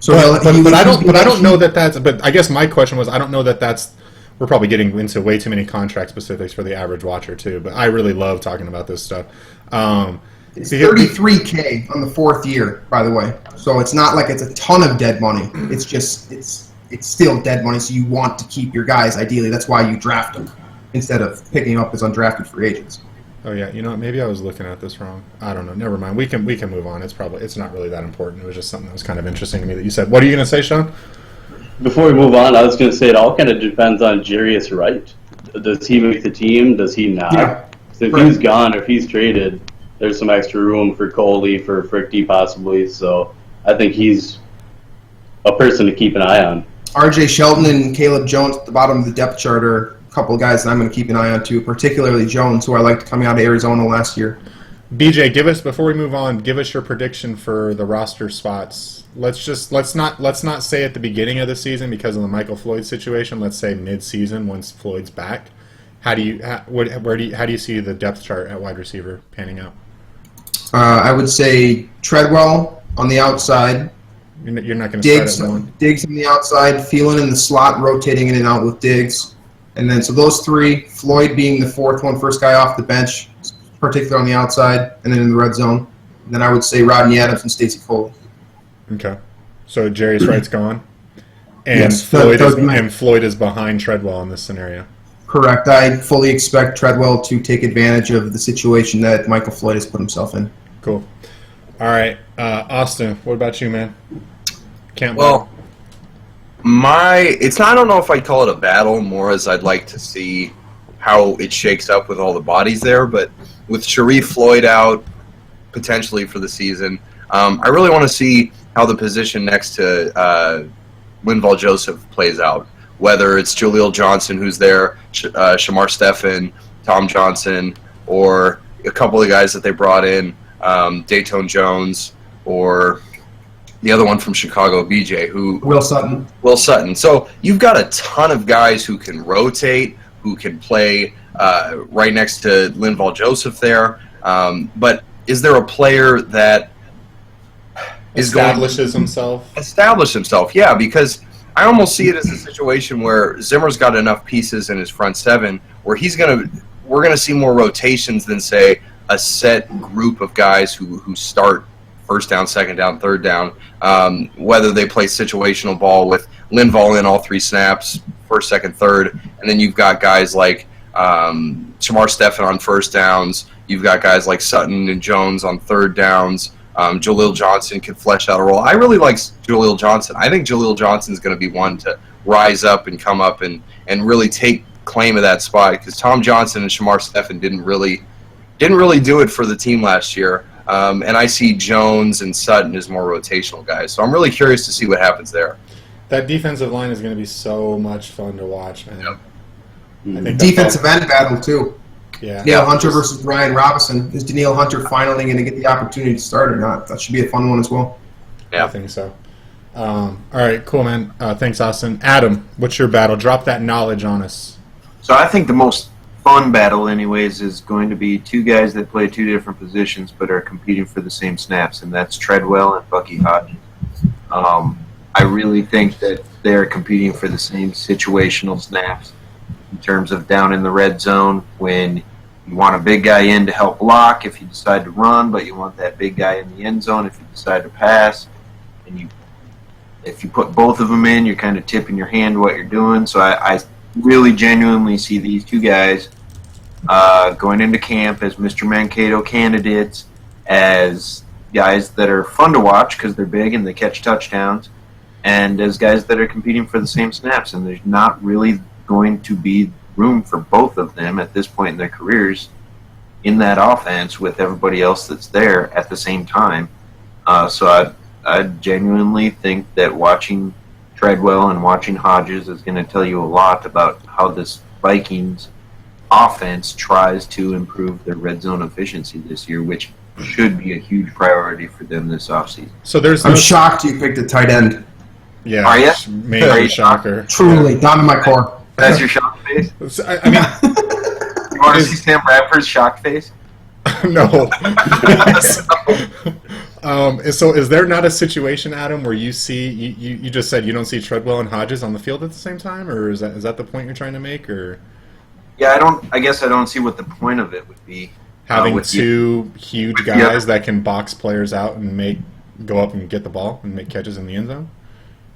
So, but I don't know that that's. But I guess my question was, I don't know that that's. We're probably getting into way too many contract specifics for the average watcher too, but I really love talking about this stuff. It's $33K on the 4th year, by the way. So it's not like it's a ton of dead money. It's just it's still dead money. So you want to keep your guys ideally. That's why you draft them instead of picking up as undrafted free agents. Oh yeah, you know what? Maybe I was looking at this wrong. I don't know. Never mind. We can move on. It's not really that important. It was just something that was kind of interesting to me that you said. What are you going to say, Sean? Before we move on, I was going to say it all kind of depends on Jarius Wright. Does he make the team? Does he not? Yeah. So if he's gone or if he's traded, there's some extra room for Coley, for Fricky possibly. So I think he's a person to keep an eye on. R.J. Shelton and Caleb Jones at the bottom of the depth chart are a couple of guys that I'm going to keep an eye on too, particularly Jones, who I liked coming out of Arizona last year. BJ, before we move on, give us your prediction for the roster spots. Let's not say at the beginning of the season because of the Michael Floyd situation. Let's say mid-season once Floyd's back. How do you see the depth chart at wide receiver panning out? I would say Treadwell on the outside. You're not going to start at one. Diggs on the outside, Thielen in the slot, rotating in and out with Diggs, and then so those three. Floyd being the first guy off the bench, particularly on the outside, and then in the red zone. And then I would say Rodney Adams and Stacey Coley. Okay, so Jarius Wright's gone, and yes, Floyd is behind Treadwell in this scenario. Correct. I fully expect Treadwell to take advantage of the situation that Michael Floyd has put himself in. Cool. All right, Austin, what about you, man? I don't know if I'd call it a battle, more as I'd like to see how it shakes up with all the bodies there. But with Sharif Floyd out potentially for the season, I really want to see how the position next to Linval Joseph plays out. Whether it's Jaleel Johnson who's there, Shamar Stephen, Tom Johnson, or a couple of guys that they brought in, Dayton Jones, or the other one from Chicago, BJ, Will Sutton. Will Sutton. So you've got a ton of guys who can rotate, who can play right next to Linval Joseph there. But is there a player that establishes himself? Establish himself, yeah, because I almost see it as a situation where Zimmer's got enough pieces in his front seven where we're gonna see more rotations than say a set group of guys who start first down, second down, third down. Whether they play situational ball with Linval in all 3 snaps, first, second, third, and then you've got guys like Shamar Stephen on first downs. You've got guys like Sutton and Jones on third downs. Jaleel Johnson can flesh out a role. I really like Jaleel Johnson. I think Jaleel Johnson is going to be one to rise up and come up and really take claim of that spot because Tom Johnson and Shamar Stephen didn't really do it for the team last year. And I see Jones and Sutton as more rotational guys. So I'm really curious to see what happens there. That defensive line is going to be so much fun to watch, man. Yep. I think defensive end battle, too. Yeah. Danielle Hunter versus Brian Robinson. Is Danielle Hunter finally going to get the opportunity to start or not? That should be a fun one as well. Yeah. I think so. All right, cool, man. Thanks, Austin. Adam, what's your battle? Drop that knowledge on us. So I think the most fun battle anyways is going to be 2 guys that play 2 different positions but are competing for the same snaps, and that's Treadwell and Bucky Hodges. I really think that they're competing for the same situational snaps in terms of down in the red zone when you want a big guy in to help block if you decide to run, but you want that big guy in the end zone if you decide to pass. And if you put both of them in, you're kind of tipping your hand what you're doing. So I really genuinely see these 2 guys going into camp as Mr. Mankato candidates, as guys that are fun to watch because they're big and they catch touchdowns, and as guys that are competing for the same snaps. And there's not really going to be room for both of them at this point in their careers in that offense with everybody else that's there at the same time. So I genuinely think that watching Treadwell and watching Hodges is going to tell you a lot about how this Vikings offense tries to improve their red zone efficiency this year, which should be a huge priority for them this offseason. So I'm shocked you picked a tight end. Yeah, Are you? Major shocker. Truly, down to my core. That's your shocked face? I mean, You want to see Sam Bradford's shocked face? no. So is there not a situation, Adam, where you see you just said you don't see Treadwell and Hodges on the field at the same time, or is that the point you're trying to make, or? Yeah, I guess I don't see what the point of it would be. Having two huge guys that can box players out and go up and get the ball and make catches in the end zone?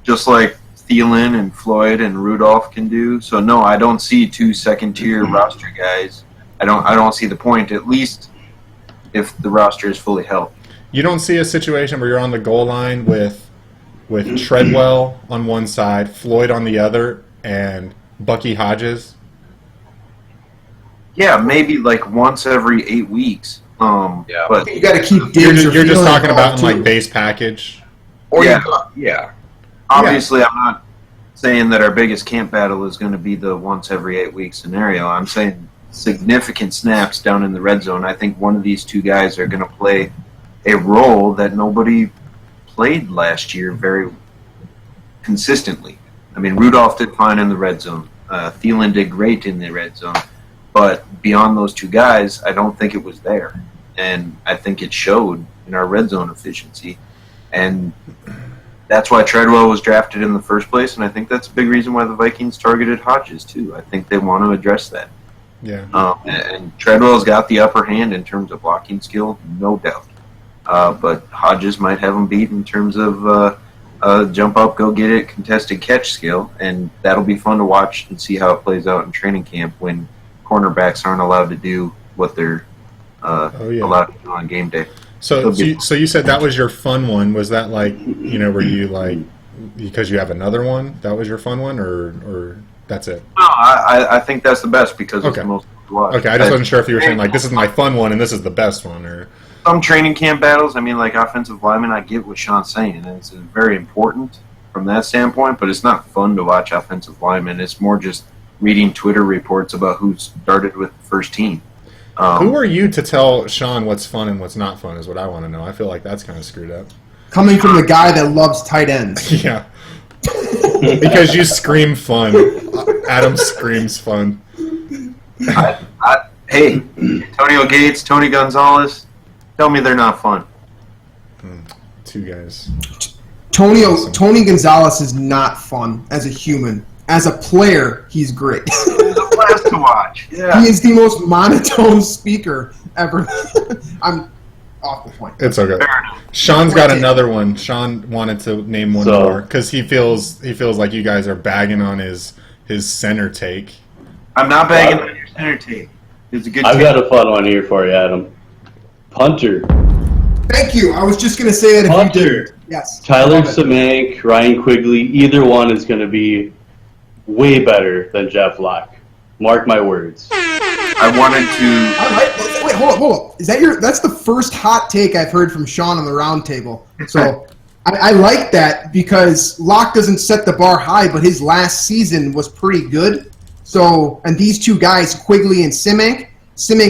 Just like Thielen and Floyd and Rudolph can do. So no, I don't see two second-tier roster guys. I don't see the point, at least if the roster is fully healthy. You don't see a situation where you're on the goal line with Treadwell on one side, Floyd on the other, and Bucky Hodges? Yeah, maybe like once every 8 weeks. Yeah. But You got to keep You're Diggs. just talking about in too. like base package. Or Yeah. yeah. obviously I'm not saying that our biggest camp battle is going to be the once every 8 week scenario. I'm saying significant snaps down in the red zone. I think one of these two guys are going to play a role that nobody played last year very consistently. I mean, Rudolph did fine in the red zone. Thielen did great in the red zone. But beyond those two guys, I don't think it was there. And I think it showed in our red zone efficiency. And that's why Treadwell was drafted in the first place, and I think that's a big reason why the Vikings targeted Hodges, too. I think they want to address that. Yeah. And Treadwell's got the upper hand in terms of blocking skill, no doubt. But Hodges might have him beat in terms of jump up, go get it, contested catch skill, and that'll be fun to watch and see how it plays out in training camp when cornerbacks aren't allowed to do what they're allowed to do on game day. So you said that was your fun one. Was that like, were you like, because you have another one, that was your fun one, or that's it? No, I think that's the best because it's the most fun to watch. Okay, I just wasn't sure if you were saying like, this is my fun one and this is the best one, or... Some training camp battles, I mean, like offensive linemen, I get what Sean's saying, and it's very important from that standpoint, but it's not fun to watch offensive linemen. It's more just reading Twitter reports about who started with the first team. Who are you to tell Sean what's fun and what's not fun is what I want to know. I feel like that's kind of screwed up. Coming from the guy that loves tight ends. Yeah. Because you scream fun. Adam screams fun. Hey, Antonio Gates, Tony Gonzalez, tell me they're not fun. Two guys. Tony Gonzalez is not fun as a human. As a player, he's great. He's a blast to watch. Yeah. He is the most monotone speaker ever. I'm off the point. It's okay. Sean's got another one. Sean wanted to name one more because he feels like you guys are bagging on his center take. I'm not bagging on your center take. It's a good I've take. got a fun one here for you, Adam. Punter. Thank you. I was just going to say that if Punter. you did. Yes. Tyler Semank, Ryan Quigley, either one is going to be way better than Jeff Locke. Mark my words. I wanted to... All right. Wait, hold up. Is that that's the first hot take I've heard from Sean on the roundtable. So I like that because Locke doesn't set the bar high, but his last season was pretty good. So, and these two guys, Quigley and Semank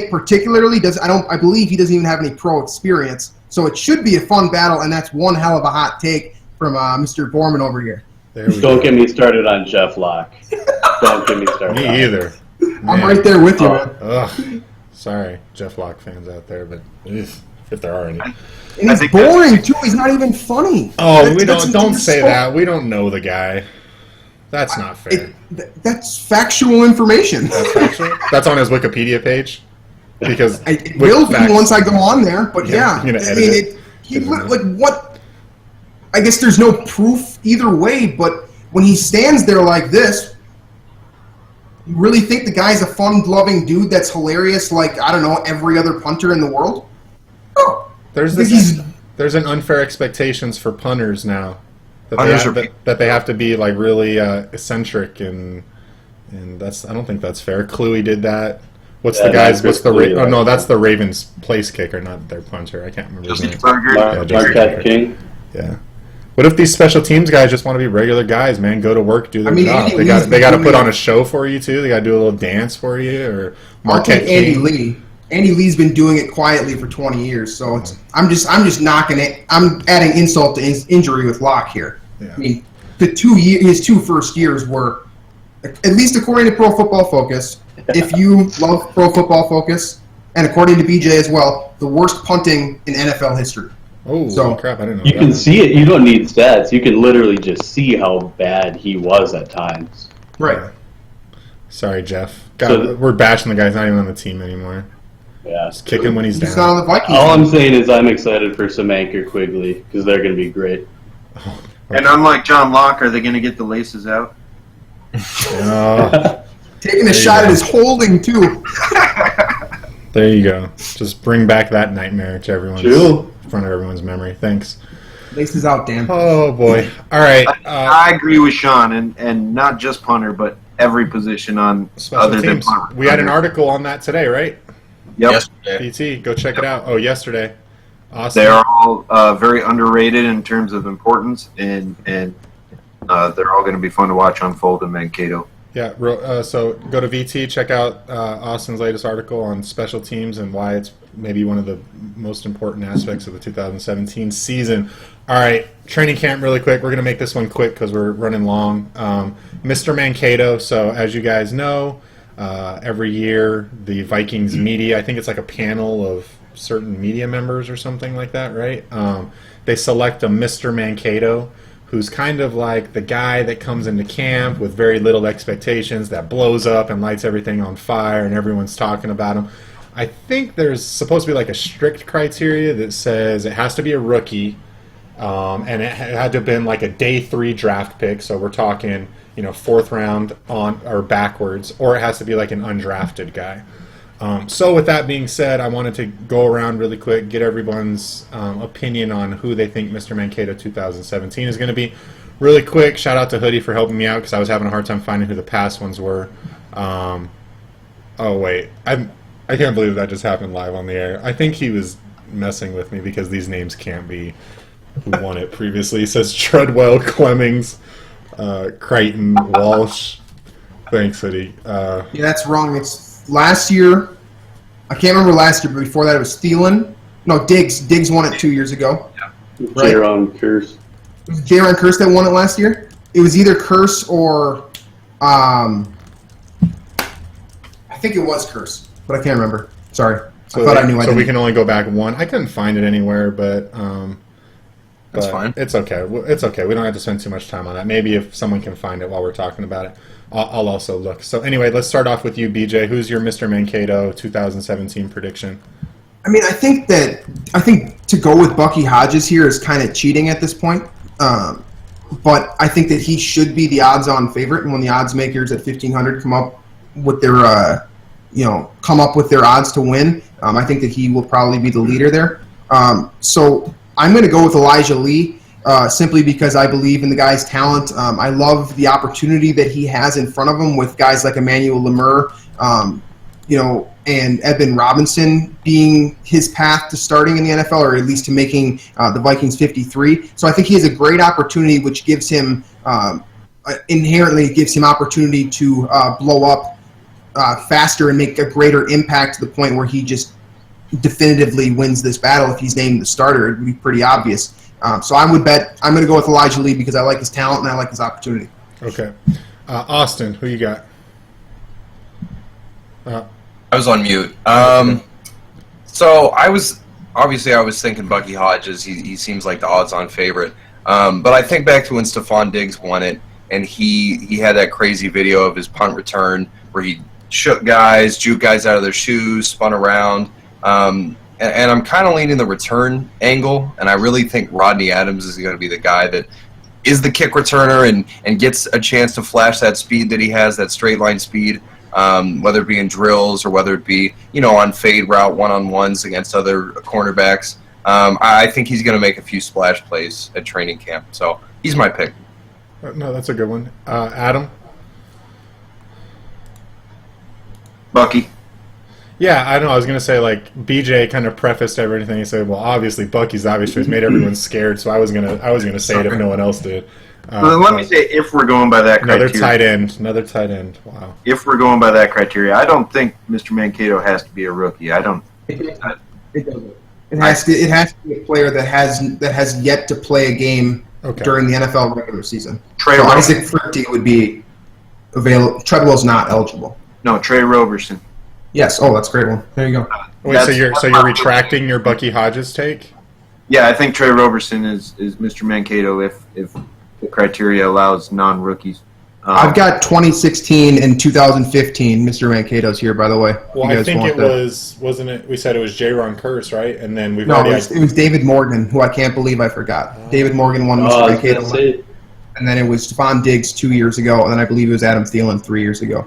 particularly I believe he doesn't even have any pro experience. So it should be a fun battle, and that's one hell of a hot take from Mr. Borman over here. Don't get me started on Jeff Locke. Don't get me started. Me either. I'm right there with you, man. Ugh. Sorry, Jeff Locke fans out there, but if there are any. And he's boring too. He's not even funny. Oh, don't say that. We don't know the guy. That's not fair. That's factual information. That's factual? That's on his Wikipedia page. Because it will be once I go on there, but yeah. You're gonna edit it. Like what? I guess there's no proof either way, but when he stands there like this, you really think the guy's a fun-loving dude that's hilarious like, I don't know, every other punter in the world? Oh. There's he's there's an unfair expectations for punters now. Punters That they have to be like really eccentric and that's I don't think that's fair. Cluey did that. What's the guys? What's the oh no, that's the Ravens place kicker, not their punter. I can't remember his name. Marquette King. Yeah. What if these special teams guys just want to be regular guys, man? Go to work, do their job. They got to put on a show for you too. They got to do a little dance for you. Or Marquette Andy Lee. Andy Lee's been doing it quietly for 20 years, so I'm just knocking it. I'm adding insult to injury with Locke here. Yeah. I mean, his 2 first years were, at least according to Pro Football Focus, if you love Pro Football Focus, and according to BJ as well, the worst punting in NFL history. Oh, so, crap, I didn't know you can see it. You don't need stats. You can literally just see how bad he was at times. Right. Sorry, Jeff. We're bashing the guy. He's not even on the team anymore. Yeah. Just kick him when he's down. Not on the Vikings. All I'm saying is I'm excited for some Anchor Quigley because they're going to be great. Oh, okay. And unlike John Locke, are they going to get the laces out? Taking a shot at his holding, too. There you go. Just bring back that nightmare to everyone's front of everyone's memory. Thanks. Laces out, Dan. Oh, boy. All right. I agree with Sean, and not just punter, but every position on other teams. than punter. We had an article on that today, right? Yep. Yesterday. VT, go check it out. Oh, yesterday. Awesome. They're all very underrated in terms of importance, and they're all going to be fun to watch unfold in Mankato. Yeah, so go to VT, check out Austin's latest article on special teams and why it's maybe one of the most important aspects of the 2017 season. All right, training camp really quick. We're going to make this one quick because we're running long. Mr. Mankato, so as you guys know, every year the Vikings media, I think it's like a panel of certain media members or something like that, right? They select a Mr. Mankato, who's kind of like the guy that comes into camp with very little expectations, that blows up and lights everything on fire and everyone's talking about him. I think there's supposed to be like a strict criteria that says it has to be a rookie, and it had to have been like a day 3 draft pick, so we're talking, 4th round on or backwards, or it has to be like an undrafted guy. So with that being said, I wanted to go around really quick, get everyone's opinion on who they think Mr. Mankato 2017 is going to be. Really quick, shout out to Hoodie for helping me out because I was having a hard time finding who the past ones were. Oh, wait. I can't believe that just happened live on the air. I think he was messing with me because these names can't be who won it previously. He says Treadwell, Clemmings, Crichton, Walsh. Thanks, Hoodie. Yeah, that's wrong. It's last year. I can't remember last year, but before that it was Thielen. No, Diggs. Diggs won it 2 years ago. Yeah. Right? Jaron Curse. Was it Jaron Curse that won it last year? It was either Curse or I think it was Curse, but I can't remember. Sorry. So I knew. So we can only go back one. I couldn't find it anywhere, but that's fine. It's okay. It's okay. We don't have to spend too much time on that. Maybe if someone can find it while we're talking about it, I'll also look. So anyway, let's start off with you, BJ. Who's your Mr. Mankato 2017 prediction? I mean, I think to go with Bucky Hodges here is kind of cheating at this point. But I think that he should be the odds-on favorite, and when the odds makers at 1,500 come up with their odds to win, I think that he will probably be the leader there. So I'm going to go with Elijah Lee, simply because I believe in the guy's talent. I love the opportunity that he has in front of him with guys like Emmanuel Lemur, and Eben Robinson being his path to starting in the NFL, or at least to making the Vikings 53. So I think he has a great opportunity, which gives him inherently gives him opportunity to blow up faster and make a greater impact to the point where he just definitively wins this battle. If he's named the starter, it would be pretty obvious. So I would bet I'm going to go with Elijah Lee because I like his talent and I like his opportunity. Okay. Austin, who you got? I was on mute. So I was thinking Bucky Hodges. He seems like the odds-on favorite. But I think back to when Stephon Diggs won it, and he had that crazy video of his punt return where he shook guys, juked guys out of their shoes, spun around. And I'm kind of leaning the return angle, and I really think Rodney Adams is going to be the guy that is the kick returner and gets a chance to flash that speed that he has, that straight line speed. Whether it be in drills or whether it be, on fade route one-on-ones against other cornerbacks. I think he's going to make a few splash plays at training camp. So he's my pick. No, that's a good one. Adam? Bucky. Yeah, I know. I was going to say, like, BJ kind of prefaced everything. He said, well, obviously, Bucky's obvious choice made everyone scared, so I was gonna say it if no one else did. Well, let me say, if we're going by that criteria. Another tight end. Wow. If we're going by that criteria, I don't think Mr. Mankato has to be a rookie. I don't. It doesn't. It has to be a player that has yet to play a game during the NFL regular season. So Isaac Fripke would be available. Treadwell's not eligible. No, Trey Roberson. Yes. Oh, that's a great one. There you go. Wait, so you're retracting your Bucky Hodges take? Yeah, I think Trey Roberson is Mr. Mankato if the criteria allows non-rookies. I've got 2016 and 2015. Mr. Mankato's here, by the way. Well, I think it wasn't it? We said it was J-Ron Curse, right? And then we've already. It was David Morgan, who I can't believe I forgot. David Morgan won Mr. Mankato. And then it was Stephon Diggs 2 years ago, and then I believe it was Adam Thielen 3 years ago.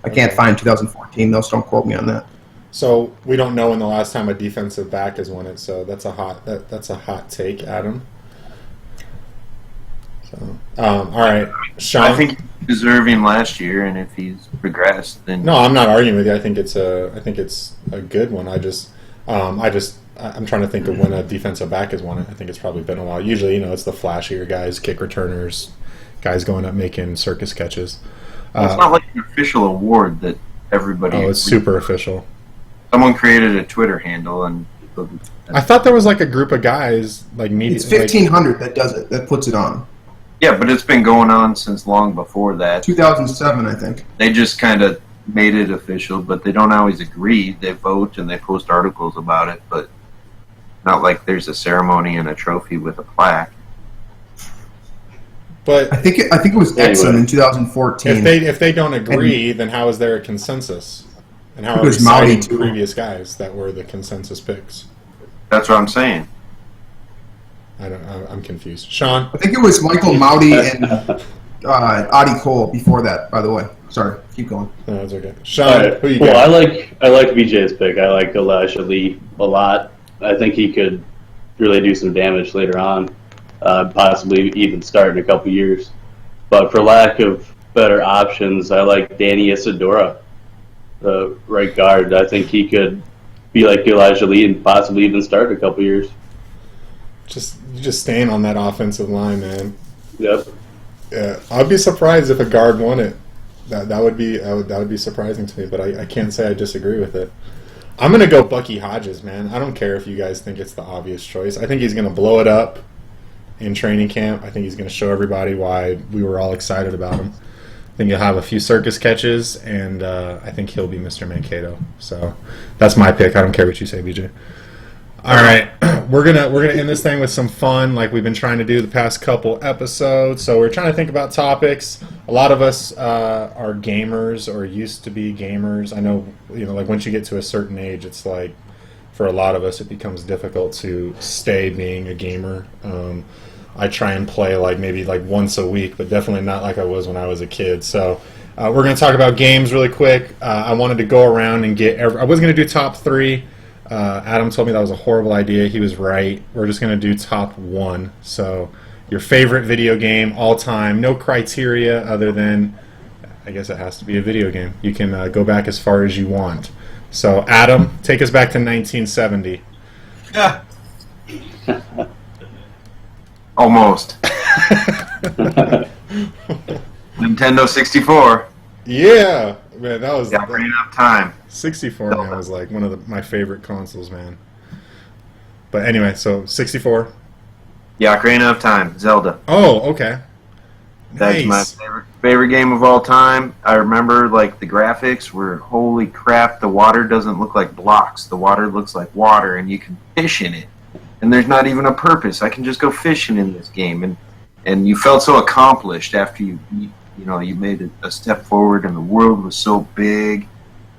I can't find 2014, though, so don't quote me on that. So we don't know when the last time a defensive back has won it. So that's a hot take, Adam. So, all right, Sean. I think he's deserving last year, and if he's progressed, then no, I'm not arguing with you. I think it's a good one. I'm trying to think of when a defensive back has won it. I think it's probably been a while. Usually, it's the flashier guys, kick returners, guys going up making circus catches. It's not like an official award that everybody. Oh, it's super official. Someone created a Twitter handle, and I thought there was like a group of guys like me. It's 1,500 that does it. That puts it on. Yeah, but it's been going on since long before that. 2007, I think. They just kind of made it official, but they don't always agree. They vote and they post articles about it, but not like there's a ceremony and a trophy with a plaque. But I think it was Exxon in 2014. If they don't agree, then how is there a consensus? And how are we citing previous guys that were the consensus picks? That's what I'm saying. I'm confused. Sean? I think it was Michael Maudy and Adi Cole before that, by the way. Sorry, keep going. No, that's okay. Sean, who you got? Well, I like BJ's pick. I like Elijah Lee a lot. I think he could really do some damage later on, possibly even start in a couple years. But for lack of better options, I like Danny Isidora, the right guard. I think he could be like Elijah Lee and possibly even start in a couple years. Just staying on that offensive line, man. Yep. Yeah, I'd be surprised if a guard won it. That would be surprising to me, but I can't say I disagree with it. I'm gonna go Bucky Hodges, man. I don't care if you guys think it's the obvious choice. I think he's gonna blow it up in training camp. I think he's gonna show everybody why we were all excited about him. I think he'll have a few circus catches, and I think he'll be Mr. Mankato. So that's my pick. I don't care what you say, BJ. All right, we're gonna end this thing with some fun, like we've been trying to do the past couple episodes. So we're trying to think about topics. A lot of us are gamers or used to be gamers. I know, like once you get to a certain age, it's like for a lot of us, it becomes difficult to stay being a gamer. I try and play maybe once a week, but definitely not like I was when I was a kid. So we're gonna talk about games really quick. I wanted to go around and I was gonna do top 3. Adam told me that was a horrible idea. He was right. We're just going to do top 1. So your favorite video game all time. No criteria other than, I guess it has to be a video game. You can go back as far as you want. So Adam, take us back to 1970. Yeah. Almost. Nintendo 64. Yeah. Man, that was... Yeah, running out of time. 64, man, was like one of my favorite consoles, man. But anyway, so 64. Yeah, Ocarina of Time, Zelda. Oh, okay. That's Nice. my favorite game of all time. I remember the graphics were holy crap. The water doesn't look like blocks. The water looks like water, and you can fish in it. And there's not even a purpose. I can just go fishing in this game, and you felt so accomplished after you made a step forward, and the world was so big.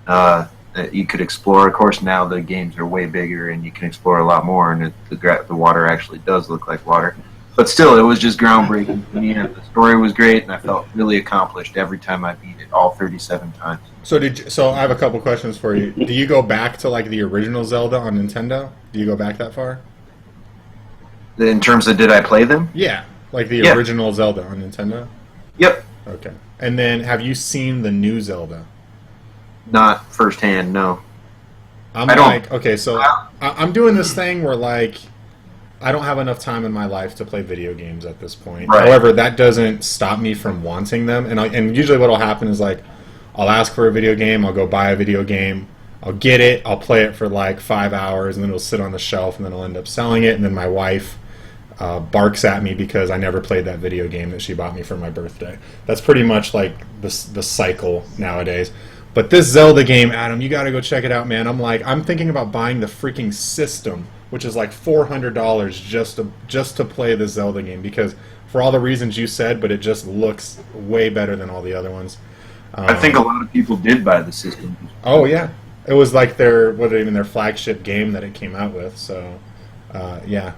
That you could explore. Of course, now the games are way bigger, and you can explore a lot more, and the water actually does look like water. But still, it was just groundbreaking to me, and the story was great, and I felt really accomplished every time I beat it, all 37 times. So I have a couple questions for you. Do you go back to the original Zelda on Nintendo? Do you go back that far? In terms of did I play them? Yeah, like the Yeah. original Zelda on Nintendo. Yep. Okay. And then, have you seen the new Zelda? Not firsthand, no. I'm I don't- like, okay, so I'm doing this thing where, like, I don't have enough time in my life to play video games at this point. Right. However, that doesn't stop me from wanting them. And usually what will happen is, like, I'll ask for a video game, I'll go buy a video game, I'll get it, I'll play it for, like, 5 hours, and then it'll sit on the shelf, and then I'll end up selling it, and then my wife barks at me because I never played that video game that she bought me for my birthday. That's pretty much, like, the cycle nowadays. But this Zelda game, Adam, you got to go check it out, man. I'm thinking about buying the freaking system, which is like $400 just to play the Zelda game, because for all the reasons you said, but it just looks way better than all the other ones. I think a lot of people did buy the system. Oh yeah, it was like their flagship game that it came out with. So yeah,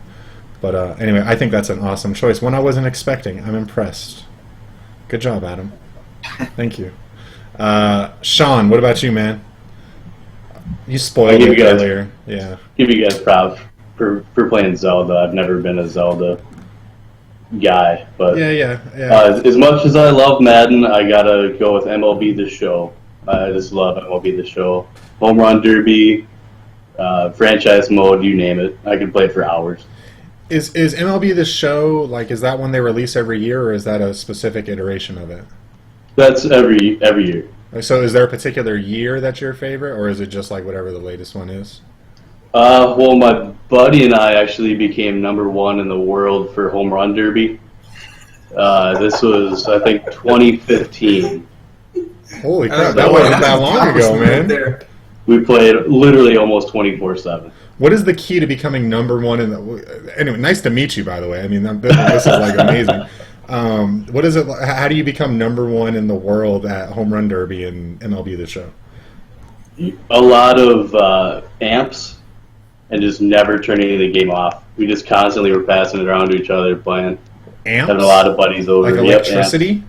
but anyway, I think that's an awesome choice. One I wasn't expecting. I'm impressed. Good job, Adam. Thank you. Sean, what about you, man? You spoiled it earlier. Yeah. Give you guys props for playing Zelda. I've never been a Zelda guy, but Yeah. as much as I love Madden, I gotta go with MLB The Show. I just love MLB The Show. Home Run Derby, franchise mode, you name it. I can play it for hours. Is MLB The Show, like, is that one they release every year, or is that a specific iteration of it? That's every year. So is there a particular year that's your favorite, or is it just like whatever the latest one is? Well, my buddy and I actually became #1 in the world for Home Run Derby. This was, I think, 2015. Holy crap, that wasn't that long ago, man. We played literally almost 24/7. What is the key to becoming #1 in the... Anyway, nice to meet you, by the way. I mean, this is, like, amazing. What is it? How do you become #1 in the world at Home Run Derby and MLB The Show? A lot of amps and just never turning the game off. We just constantly were passing it around to each other, playing. Amps? Having a lot of buddies over. Like electricity?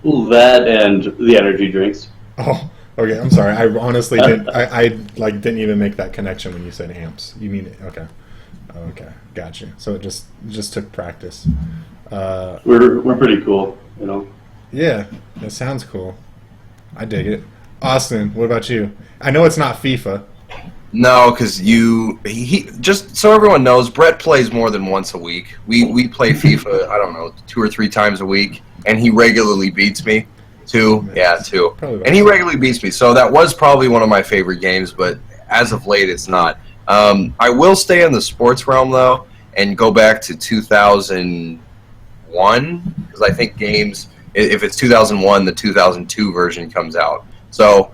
That and the energy drinks. Oh, okay. I'm sorry. I honestly didn't. I didn't even make that connection when you said amps. You mean okay? Okay, got you. So it just took practice. We're pretty cool, you know. Yeah, it sounds cool. I dig it. Austin, what about you? I know it's not FIFA. No, because he just so everyone knows, Brett plays more than once a week. We play FIFA, I don't know, 2 or 3 times a week, and he regularly beats me. 2, yeah, 2. And he regularly beats me, so that was probably one of my favorite games, but as of late, it's not. I will stay in the sports realm, though, and go back to 2001, because I think games, if it's 2001, the 2002 version comes out. So,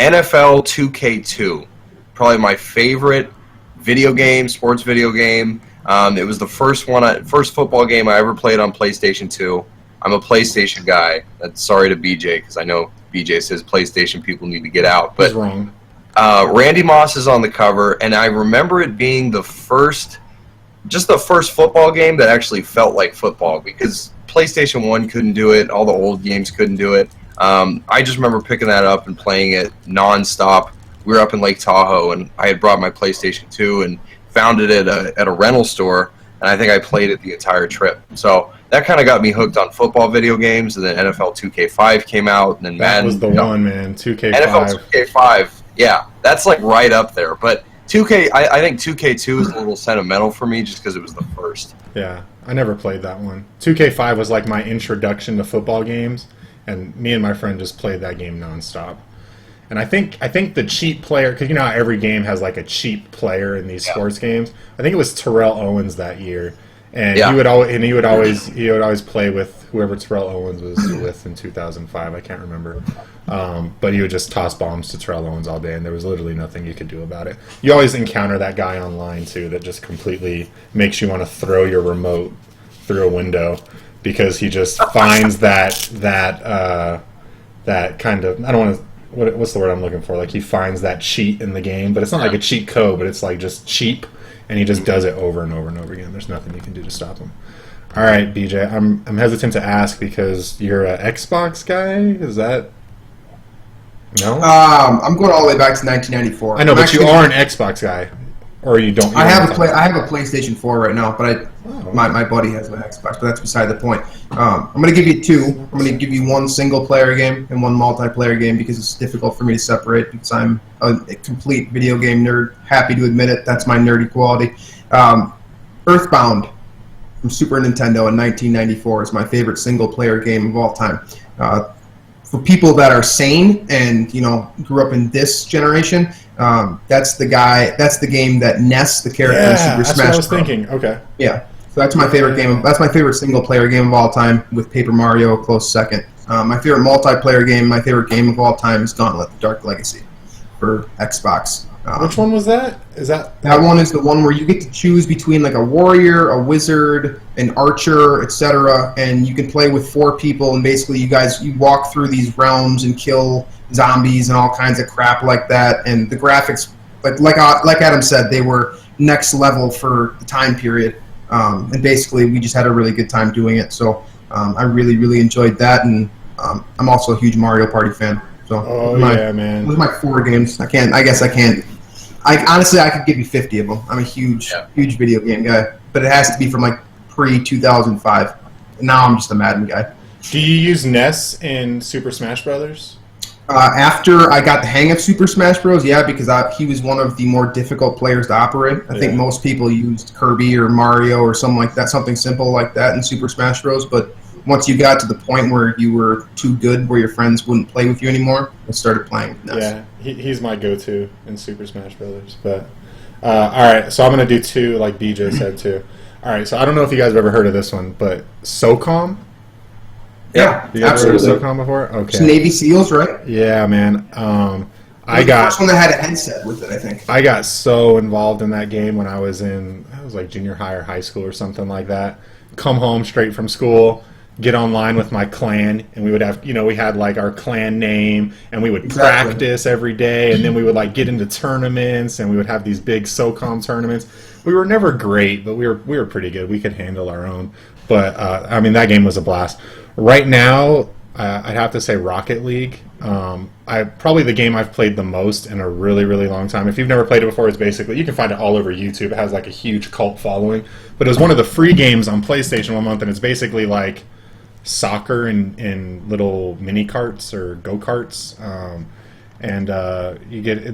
NFL 2K2. Probably my favorite video game, sports video game. It was the first football game I ever played on PlayStation 2. I'm a PlayStation guy. Sorry to BJ, because I know BJ says PlayStation people need to get out. But He's wrong. Randy Moss is on the cover, and I remember it being the first football game that actually felt like football, because PlayStation 1 couldn't do it. All the old games couldn't do it. I just remember picking that up and playing it nonstop. We were up in Lake Tahoe, and I had brought my PlayStation 2 and found it at a rental store, and I think I played it the entire trip. So that kind of got me hooked on football video games, and then NFL 2K5 came out, and then That Madden. was the one, man. 2K5. NFL 2K5, yeah, that's like right up there. But 2K, I think 2K2 is a little sentimental for me just because it was the first. Yeah, I never played that one. 2K5 was like my introduction to football games, and me and my friend just played that game nonstop. And I think the cheap player, because you know how every game has like a cheap player in these sports games. I think it was Terrell Owens that year, and he would always play with whoever Terrell Owens was with in 2005. I can't remember, but he would just toss bombs to Terrell Owens all day, and there was literally nothing you could do about it. You always encounter that guy online too that just completely makes you want to throw your remote through a window because he just finds that kind of, I don't want to. What's the word I'm looking for? Like, he finds that cheat in the game, but it's not like a cheat code, but it's like just cheap, and he just does it over and over and over again. There's nothing you can do to stop him. All right, BJ, I'm hesitant to ask because you're an Xbox guy. Is that no? I'm going all the way back to 1994. I know, but you are an Xbox guy, or you don't? I have a PlayStation 4 right now, but my buddy has an Xbox, but that's beside the point. I'm going to give you two. I'm going to give you one single-player game and one multiplayer game because it's difficult for me to separate because I'm a complete video game nerd. Happy to admit it. That's my nerdy quality. Earthbound from Super Nintendo in 1994 is my favorite single-player game of all time. For people that are sane and grew up in this generation, that's the game that Ness, the character in Super Smash Bros. That's what I was thinking. Okay. Yeah. So that's my favorite game. That's my favorite single-player game of all time, with Paper Mario a close second. My favorite multiplayer game, my favorite game of all time, is Gauntlet: The Dark Legacy for Xbox. Which one was that? That one is the one where you get to choose between like a warrior, a wizard, an archer, etc., and you can play with 4 people, and basically you walk through these realms and kill zombies and all kinds of crap like that. And the graphics, like Adam said, they were next level for the time period. And basically we just had a really good time doing it. So I really, really enjoyed that, and I'm also a huge Mario Party fan. So man. Those are my 4 games. I guess I can't. Honestly, I could give you 50 of them. I'm a huge video game guy, but it has to be from like pre-2005. Now I'm just a Madden guy. Do you use Ness in Super Smash Brothers? After I got the hang of Super Smash Bros., because he was one of the more difficult players to operate. I think most people used Kirby or Mario or something like that, something simple like that in Super Smash Bros., but once you got to the point where you were too good, where your friends wouldn't play with you anymore, I started playing with Ness. Yeah, he's my go-to in Super Smash Brothers. But all right, so I'm gonna do 2 like BJ said too. All right, so I don't know if you guys have ever heard of this one, but SOCOM. Yeah, you guys absolutely. heard of SOCOM before? Okay. It's Navy SEALs, right? Yeah, man. The first one that had a headset with it, I think. I got so involved in that game when I was like junior high or high school or something like that. Come home straight from school, get online with my clan, and we would have, we had like our clan name, and we would practice every day, and then we would like get into tournaments, and we would have these big SOCOM tournaments. We were never great, but we were pretty good. We could handle our own. But that game was a blast. Right now, I'd have to say Rocket League. Probably the game I've played the most in a really, really long time. If you've never played it before, it's basically, you can find it all over YouTube. It has like a huge cult following. But it was one of the free games on PlayStation 1 month, and it's basically like soccer in little mini carts or go-karts.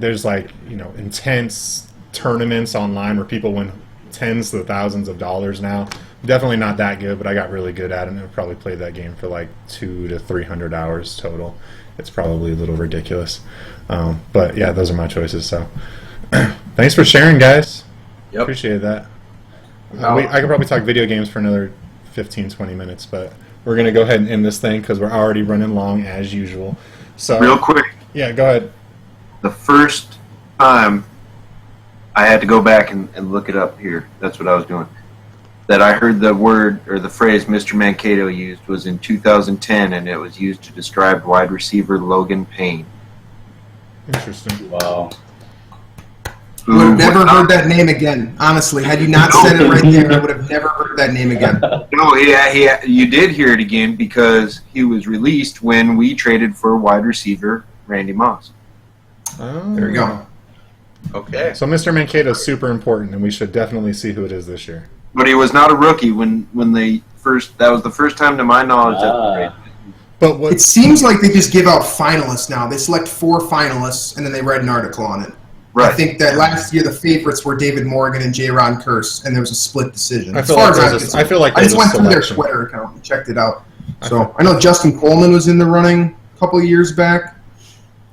There's like, intense tournaments online where people win tens of thousands of dollars now. Definitely not that good, but I got really good at it, and I probably played that game for like 200 to 300 hours total. It's probably a little ridiculous. But yeah, those are my choices. So thanks for sharing, guys. Yep. Appreciate that. I could probably talk video games for another 15, 20 minutes, but we're going to go ahead and end this thing because we're already running long as usual. So real quick. Yeah, go ahead. The first time I had to go back and look it up here. That's what I was doing. That I heard the word or the phrase Mr. Mankato used was in 2010, and it was used to describe wide receiver Logan Payne. Interesting. Wow. I would have never heard that name again. Honestly, had you not said it right there, I would have never heard that name again. No, you did hear it again because he was released when we traded for wide receiver Randy Moss. Oh. There you go. Okay. So Mr. Mankato is super important, and we should definitely see who it is this year. But he was not a rookie when they first. That was the first time, to my knowledge, that But what? It seems like they just give out finalists now. They select 4 finalists, and then they write an article on it. Right. I think that last year the favorites were David Morgan and J-Ron Kearse, and there was a split decision. I feel like I just went through their Twitter account and checked it out. So I know Justin Coleman was in the running a couple of years back.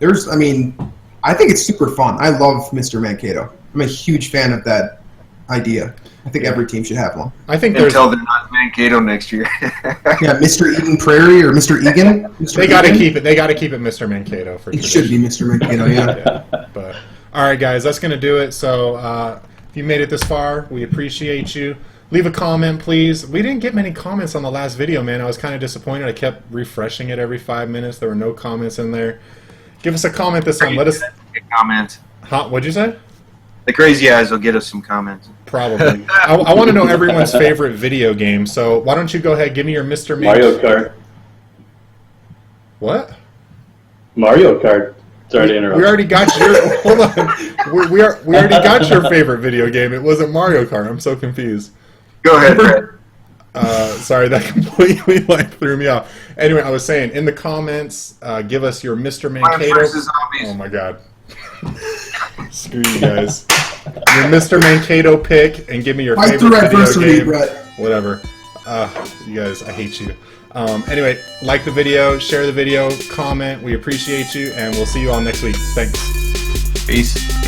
I think it's super fun. I love Mr. Mankato. I'm a huge fan of that idea. I think every team should have one. I think until they're not Mankato next year. Yeah, Mr. Eden Prairie or Mr. Egan. They got to keep it. They got to keep it Mr. Mankato for. It should be Mr. Mankato. Yeah. But all right, guys, that's gonna do it. So if you made it this far, we appreciate you. Leave a comment, please. We didn't get many comments on the last video, man. I was kind of disappointed. I kept refreshing it every 5 minutes. There were no comments in there. Give us a comment this time. Let us comment. What'd you say? The crazy eyes will get us some comments. Probably. I want to know everyone's favorite video game. So why don't you go ahead? Give me your Mr. Mario Kart. What? Mario Kart. Sorry to interrupt. We already got your. Hold on. We already got your favorite video game. It wasn't Mario Kart. I'm so confused. Go ahead, Fred. Sorry, that completely threw me off. Anyway, I was saying in the comments, give us your Mr. Mankato. Versus Zombies. Oh my god. Screw you guys. Your Mr. Mankato pick and give me your Fight favorite the video adversity, game. Brett. Whatever. You guys, I hate you. Anyway, like the video, share the video, comment. We appreciate you, and we'll see you all next week. Thanks. Peace.